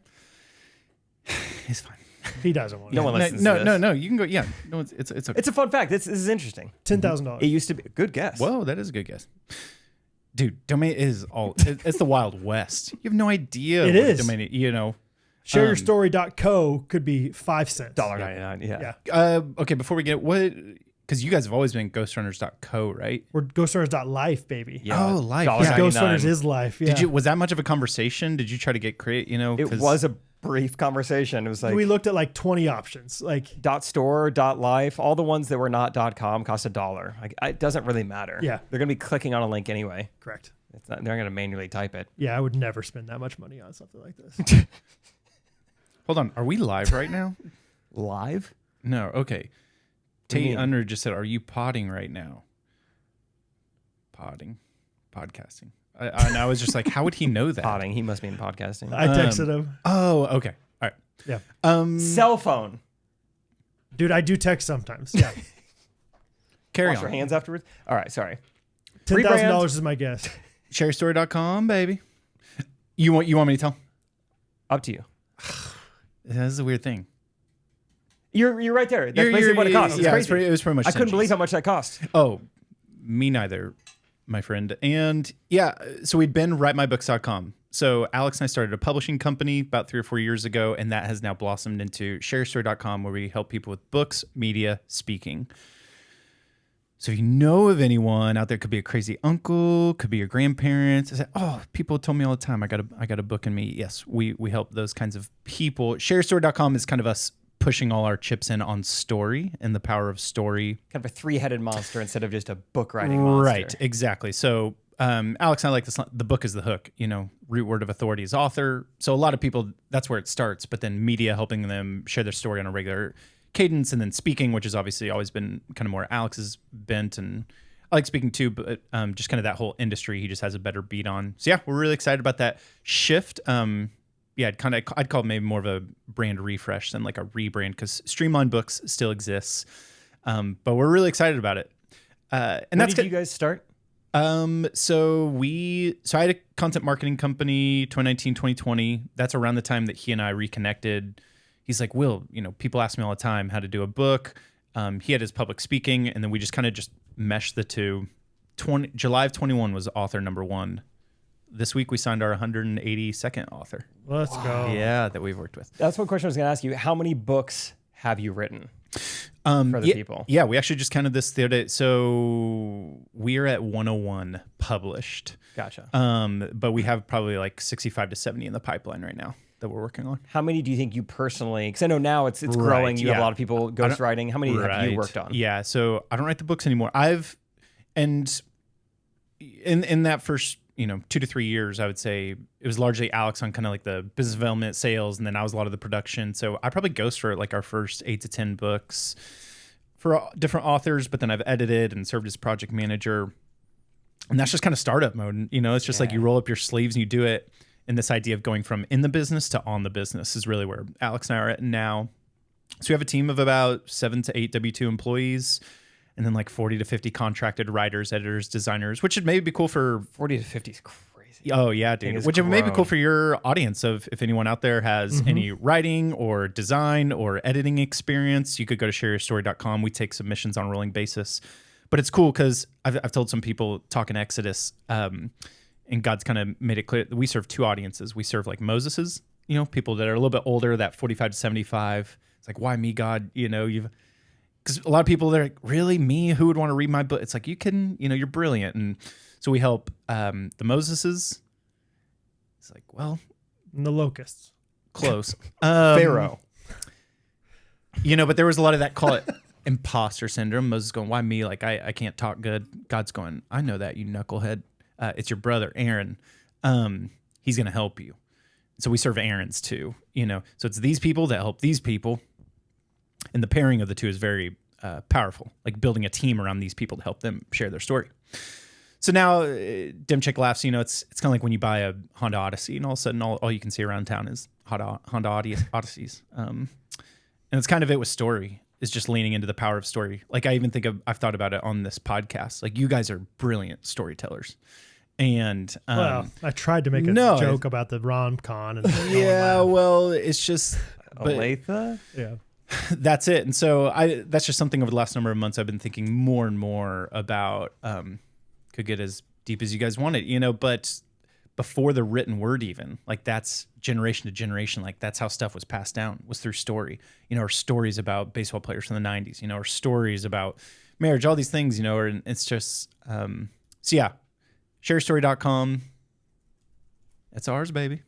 It's fine. He doesn't want No to. one listens to this. No. You can go. Yeah. No, it's okay. It's a fun fact. This is interesting. $10,000. It used to be. Good guess. Whoa, that is a good guess. Dude, domain is it's the Wild West. You have no idea. It what is. A domain, you know. ShareYourStory.co could be 5 cents. $1.99. Yeah. Okay, before we get because you guys have always been Ghostrunners.co, right? We're Ghostrunners.life, baby. Yeah. Oh, life. $1.99. Yeah, Ghostrunners is life. Yeah. Was that much of a conversation? Did you try to get create? You know, It was a brief conversation. It was like we looked at like 20 options. Like, .store, .life, all the ones that were not .com cost $1. Like, it doesn't really matter. Yeah. They're going to be clicking on a link anyway. correct. It's not, they're not going to manually type it. Yeah, I would never spend that much money on something like this. Hold on, are we live right now? Live? No. Okay. What do you Tate mean? Under just said, "Are you potting right now?" Podcasting. And I was just like, how would he know that? Potting. He must be in podcasting. I texted him. Oh, okay. All right. Yeah. Cell phone. Dude, I do text sometimes. Yeah. Carry Wash on. your hands afterwards. All right. Sorry. $10,000 is my guess. ShareStory.com, baby. You want me to tell? Up to you. This is a weird thing. You're right there. That's basically what it costs. It's Yeah, crazy. it was pretty much. I couldn't centuries. believe how much that cost. Oh, me neither, my friend. And yeah, so we'd been writemybooks.com. So Alex and I started a publishing company about 3 or 4 years ago, and that has now blossomed into ShareStory.com, where we help people with books, media, speaking. So if you know of anyone out there, could be a crazy uncle, could be your grandparents. I say, oh, people told me all the time, I got a book in me. Yes, we help those kinds of people. ShareStory.com is kind of us pushing all our chips in on story and the power of story. Kind of a 3-headed monster instead of just a book writing monster. Right, exactly. So Alex and I like this. The book is the hook. You know, root word of authority is author. So a lot of people, that's where it starts. But then media helping them share their story on a regular cadence, and then speaking, which has obviously always been kind of more Alex's bent, and I like speaking too, but just kind of that whole industry he just has a better beat on. So yeah, we're really excited about that shift. Yeah, I'd call it maybe more of a brand refresh than like a rebrand, because Streamline Books still exists, but we're really excited about it. And When that's did you guys start? So I had a content marketing company 2019, 2020. That's around the time that he and I reconnected. He's like, Will, you know, people ask me all the time how to do a book. He had his public speaking, and then we just kind of just meshed the two. July of 21 was author number 1. This week we signed our 182nd author. Let's go. Yeah, that we've worked with. That's one question I was going to ask you. How many books have you written for the people? Yeah, we actually just counted this the other day. So we are at 101 published. Gotcha. But we have probably like 65 to 70 in the pipeline right now that we're working on. How many do you think you personally, because I know now it's growing, you have a lot of people ghostwriting. How many have you worked on? Yeah, so I don't write the books anymore. And in that first 2 to 3 years, I would say it was largely Alex on kind of like the business development, sales, and then I was a lot of the production. So I probably ghost wrote like our first 8 to 10 books for different authors, but then I've edited and served as project manager. And that's just kind of startup mode. It's just like you roll up your sleeves and you do it. And this idea of going from in the business to on the business is really where Alex and I are at now. So we have a team of about 7 to 8 W-2 employees, and then like 40 to 50 contracted writers, editors, designers, which would maybe be cool for 40 to 50 is crazy. Oh yeah, dude. Which may be cool for your audience of if anyone out there has any writing or design or editing experience, you could go to shareyourstory.com. We take submissions on a rolling basis. But it's cool because I've told some people talking Exodus, and God's kind of made it clear that we serve 2 audiences. We serve like Moses's, people that are a little bit older, that 45 to 75. It's like, why me, God? because a lot of people, they're like, really, me? Who would want to read my book? It's like, you can, you're brilliant. And so we help the Moseses. It's like, well, And the locusts. close. Pharaoh. But there was a lot of that, call it imposter syndrome. Moses going, why me? Like, I can't talk good. God's going, I know that, you knucklehead. It's your brother, Aaron. He's going to help you. So we serve Aarons too, So it's these people that help these people. And the pairing of the two is very powerful, like building a team around these people to help them share their story. So now, Dim Chick laughs, it's kind of like when you buy a Honda Odyssey and all of a sudden all you can see around town is Honda Odysseys. And it's kind of it with story, is just leaning into the power of story. Like I even think I've thought about it on this podcast. Like you guys are brilliant storytellers. And Well, I tried to make a joke about the rom-con. And well, it's just... Olathe? Yeah. That's it. And so that's just something over the last number of months I've been thinking more and more about. Could get as deep as you guys want it, but before the written word, even like that's generation to generation, like that's how stuff was passed down, was through story, or stories about baseball players from the 90s, or stories about marriage, all these things, or it's just, so yeah, sharestory.com. That's ours, baby.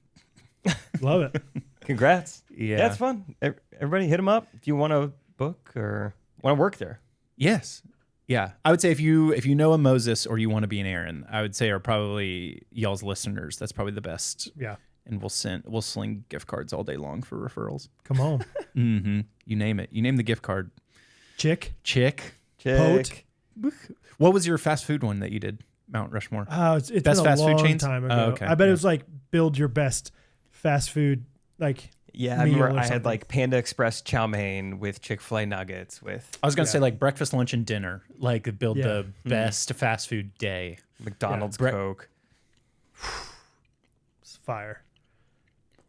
Love it. Congrats. Yeah. It's fun. Everybody hit them up if you want a book or want to work there. Yes. Yeah. I would say if you know a Moses or you want to be an Aaron, I would say are probably y'all's listeners. That's probably the best. Yeah. And we'll sling gift cards all day long for referrals. Come on. Mm-hmm. You name it. You name the gift card. Chick. Pote. What was your fast food one that you did? Mount Rushmore. It's Best been a fast food long chains? time ago. Oh, okay. I bet it was like build your best fast food, like Yeah, I meal remember or I had something. like Panda Express chow mein with Chick-fil-A nuggets with I was gonna say like breakfast, lunch, and dinner. Like build the best fast food day. McDonald's Yeah. Coke. It's fire.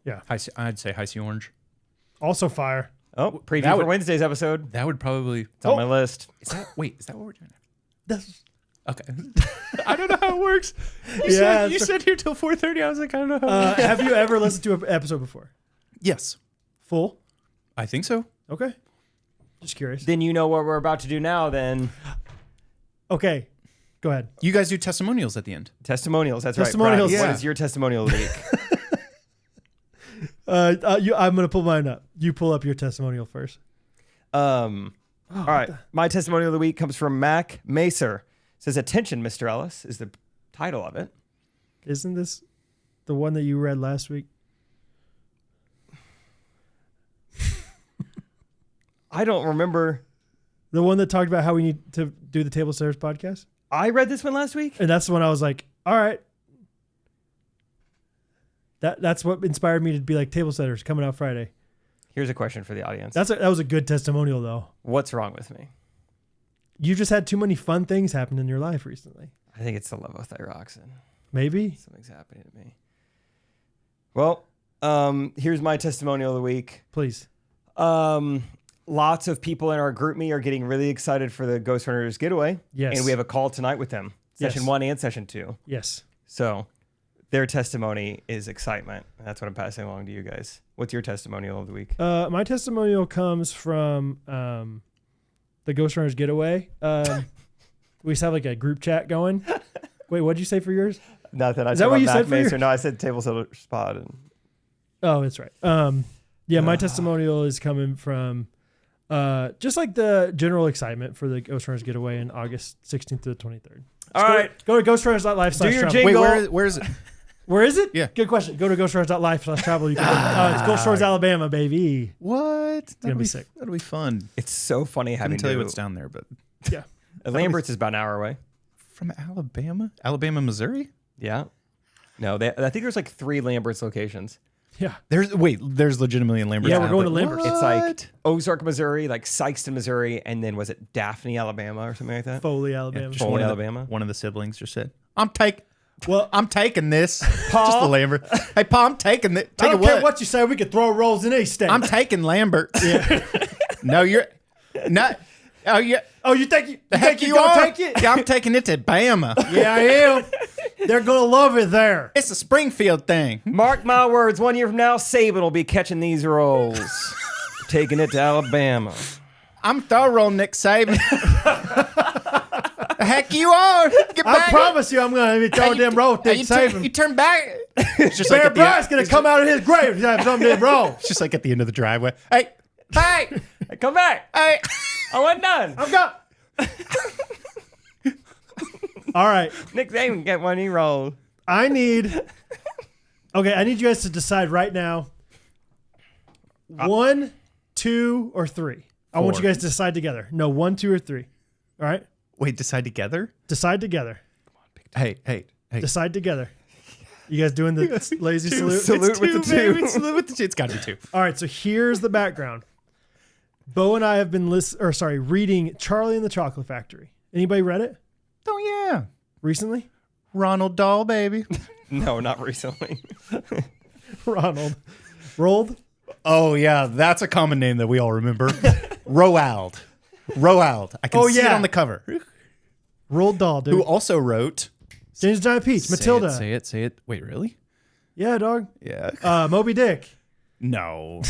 Yeah. I'd say High C Orange. Also fire. Oh, preview That for would- Wednesday's episode. That would probably. It's on my list. Is that what we're doing? That's Okay. I don't know how it works. You said here till 4:30. I was like, I don't know how. have you ever listened to an episode before? Yes, Full? I think so. Okay. Just curious. Then you know what we're about to do now then. Okay. Go ahead. You guys do testimonials at the end. Testimonials, that's Testimonials. right. Brad, Yeah. What is your testimonial of the week? I'm going to pull mine up. You pull up your testimonial first. All right. My testimonial of the week comes from Mac Macer. It says, "Attention, Mr. Ellis," is the title of it. Isn't this the one that you read last week? I don't remember. The one that talked about how we need to do the Table Setters podcast? I read this one last week. And that's the one I was like, all right. That's what inspired me to be like, Table Setters coming out Friday. Here's a question for the audience. That was a good testimonial, though. What's wrong with me? You just had too many fun things happen in your life recently. I think it's the levothyroxine. Maybe. Something's happening to me. Well, here's my testimonial of the week. Please. Lots of people in our group me are getting really excited for the Ghostrunners Getaway. Yes. And we have a call tonight with them. Session Yes. 1 and session 2. Yes. So their testimony is excitement. That's what I'm passing along to you guys. What's your testimonial of the week? My testimonial comes from the Ghostrunners Getaway. We just have like a group chat going. Wait, what'd you say for yours? Nothing. I Is said that what about you Mac said for Macer. your- No, I said Table Setters Pod. And Oh, that's right. Yeah, my testimonial is coming from just like the general excitement for the Ghostrunners Getaway in August 16th to the 23rd. all right. Go to ghostrunners.life/travel. Do your Wait, jingle. where is it? Where is it? Yeah. Good question. Go to ghostrunners.life/travel. You can, it's Ghost Shores, Alabama, baby. What? gonna be sick. That'll be fun. It's so funny I having can tell you to. what's down there, but Yeah. Lambert's is about an hour away. from Alabama, Missouri. Yeah. No, I think there's like 3 Lambert's locations. Yeah. There's legitimately in Lambert. Yeah, we're going to Lambert's. It's like Ozark, Missouri, like Sykeston, Missouri, and then was it Daphne, Alabama, or something like that? Foley, Alabama. Just Foley, one of the- Alabama. One of the siblings just said, Well, I'm taking this." Just the Lambert. Hey, Pa, I'm taking it. I don't care what you say. We could throw rolls in any state. I'm taking Lambert. Yeah. No, you're not. Oh, yeah. oh, you think you, The heck you're you gonna are. take it? Yeah, I'm taking it to Bama. Yeah, I am. They're gonna love it there. It's a Springfield thing. Mark my words, 1 year from now, Saban will be catching these rolls, taking it to Alabama. I'm thorough, Nick Saban. Heck, you are. Get back. I promise you, I'm gonna be throwing them roll. You turn back. It's just Bear like Bryant's gonna come out of his grave and have something wrong. It's just like at the end of the driveway. Hey, hey, Come back. hey. I wasn't done. I'm gone. All right. Nick Saban get one he rolled. I need you guys to decide right now. 1, 2, or 3. I want you guys to decide together. No, 1, 2, or 3. All right? Wait, decide together? Decide together. Hey. Decide together. You guys doing the lazy salute? Salute with the two. Baby. Salute with the two. It's got to be 2. All right, so here's the background. Bo and I have been reading Charlie and the Chocolate Factory. Anybody read it Oh, yeah. recently? Ronald Dahl, baby. No, not recently. Ronald. Rolled? Oh, yeah. That's a common name that we all remember. Roald. I can see it on the cover. Roald Dahl, dude. Who also wrote... James Giant Peach, Matilda. Say it. Wait, really? Yeah, dog. Yeah. Moby Dick. No.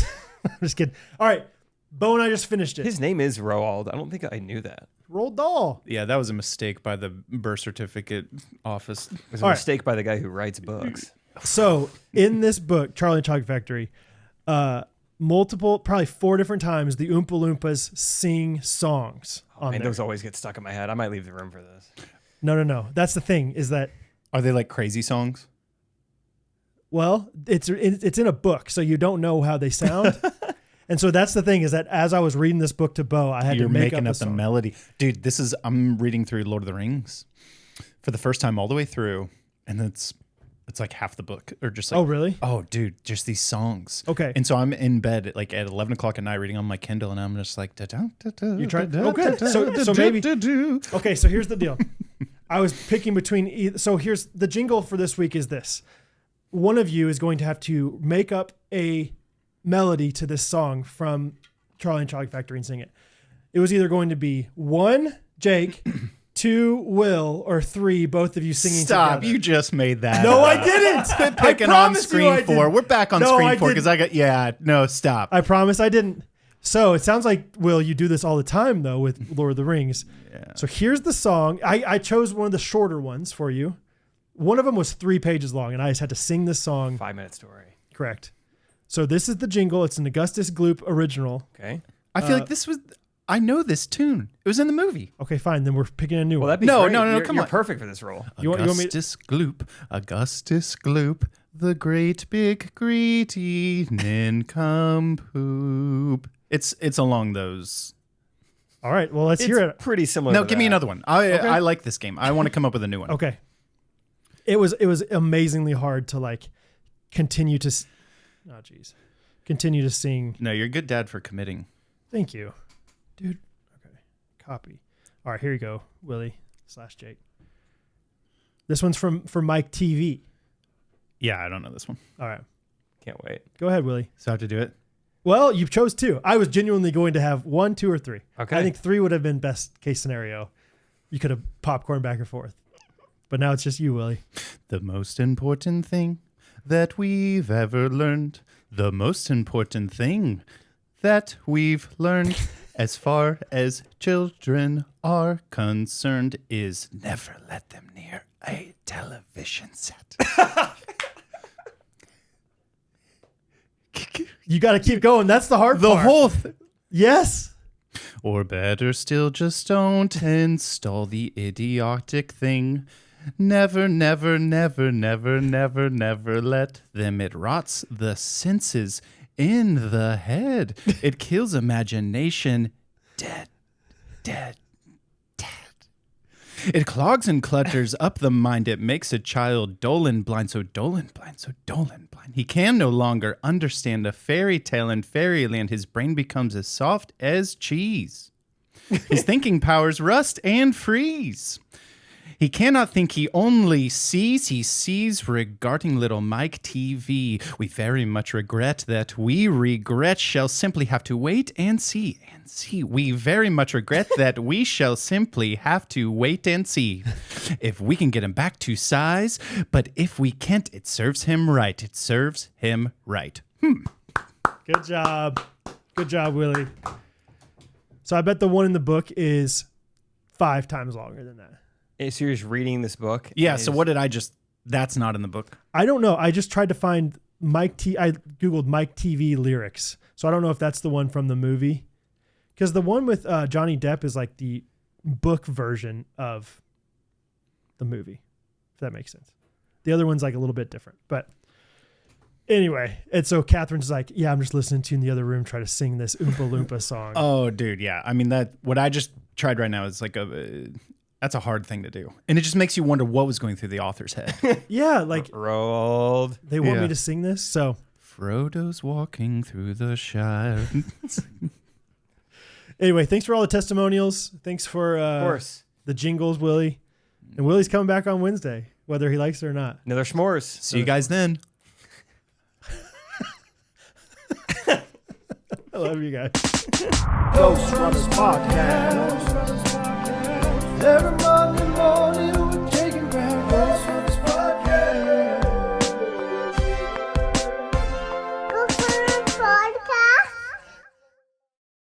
I'm just kidding. All right. Bo and I just finished it. His name is Roald. I don't think I knew that. Roald Dahl. Yeah, that was a mistake by the birth certificate office. It was a mistake by the guy who writes books. So in this book, Charlie and the Chocolate Factory, probably 4 different times, the Oompa Loompas sing songs on there. Those always get stuck in my head. I might leave the room for this. No. That's the thing is that, Are they like crazy songs? well, it's in a book, so you don't know how they sound. And so that's the thing is that as I was reading this book to Bo, I had You're to make making up up a the song. melody. Dude, I'm reading through Lord of the Rings for the first time all the way through, and it's like half the book, or just like, Oh, really? oh, dude, just these songs. Okay. And so I'm in bed at 11 o'clock at night reading on my Kindle, and I'm just like, You tried? Okay. So maybe. Okay, so here's the deal. I was picking between. So here's the jingle for this week is this. One of you is going to have to make up a melody to this song from Charlie and Chocolate Factory and sing it. It was either going to be 1, Jake, 2, Will, or 3, both of you singing Stop! together. You just made that. No, up. I didn't. Quit picking on screen 4. We're back on No, I screen 4 because didn't. stop. I promise I didn't. So it sounds like, Will, you do this all the time, though, with Lord of the Rings. Yeah. So here's the song. I chose one of the shorter ones for you. One of them was 3 pages long, and I just had to sing this song. 5-minute story. Correct. So this is the jingle. It's an Augustus Gloop original. Okay. I feel like I know this tune. It was in the movie. Okay, fine. Then we're picking a new Well, one. that'd be No, great. no, You're come on. perfect for this role. You want me to- Augustus Gloop, the great big greedy nincompoop. It's along those. All right. Well, let's It's hear it. pretty similar. No, to give me that. another one. I like this game. I want to come up with a new one. Okay. It was amazingly hard to like continue to. Oh, geez. Continue to sing. No, you're a good dad for committing. Thank you, dude. Okay. Copy. All right. Here you go, Willie / Jake. This one's from Mike TV. Yeah, I don't know this one. All right. Can't wait. Go ahead, Willie. So I have to do it. Well, you chose 2. I was genuinely going to have 1, 2, or 3. Okay. I think 3 would have been best case scenario. You could have popcorn back and forth. But now it's just you, Willie. The most important thing that we've ever learned. The most important thing that we've learned as far as children are concerned is never let them near a television set. You got to keep going. That's the hard The part. whole Yes. Or better still, just don't install the idiotic thing. Never, never, never, never, never, never let them. It rots the senses in the head. It kills imagination. Dead, dead, dead. It clogs and clutters up the mind. It makes a child dull and blind. So dull and blind, so dull and blind. He can no longer understand a fairy tale in fairyland. His brain becomes as soft as cheese. His thinking powers rust and freeze. He cannot think, he only sees. He sees regarding little Mike TV. We very much regret that. We regret shall simply have to wait and see. We very much regret that. We shall simply have to wait and see if we can get him back to size. But if we can't, it serves him right. It serves him right. Good job. Good job, Willie. So I bet the one in the book is 5 times longer than that. So you're just reading this book? Yeah. So what did I just? That's not in the book. I don't know. I just tried to find I Googled Mike TV lyrics. So I don't know if that's the one from the movie. Because the one with Johnny Depp is like the book version of the movie, if that makes sense. The other one's like a little bit different. But anyway, and so Catherine's like, yeah, I'm just listening to you in the other room try to sing this Oompa Loompa song. Oh, dude. Yeah. I mean, what I just tried right now is like that's a hard thing to do. And it just makes you wonder what was going through the author's head. Yeah, like rolled. They want me to sing this, so Frodo's walking through the Shire. Anyway, thanks for all the testimonials. Thanks for of course. The jingles, Willie. And Willie's coming back on Wednesday, whether he likes it or not. Another s'mores. See you guys then. I love you guys. Ghostrunners Podcast. Everybody.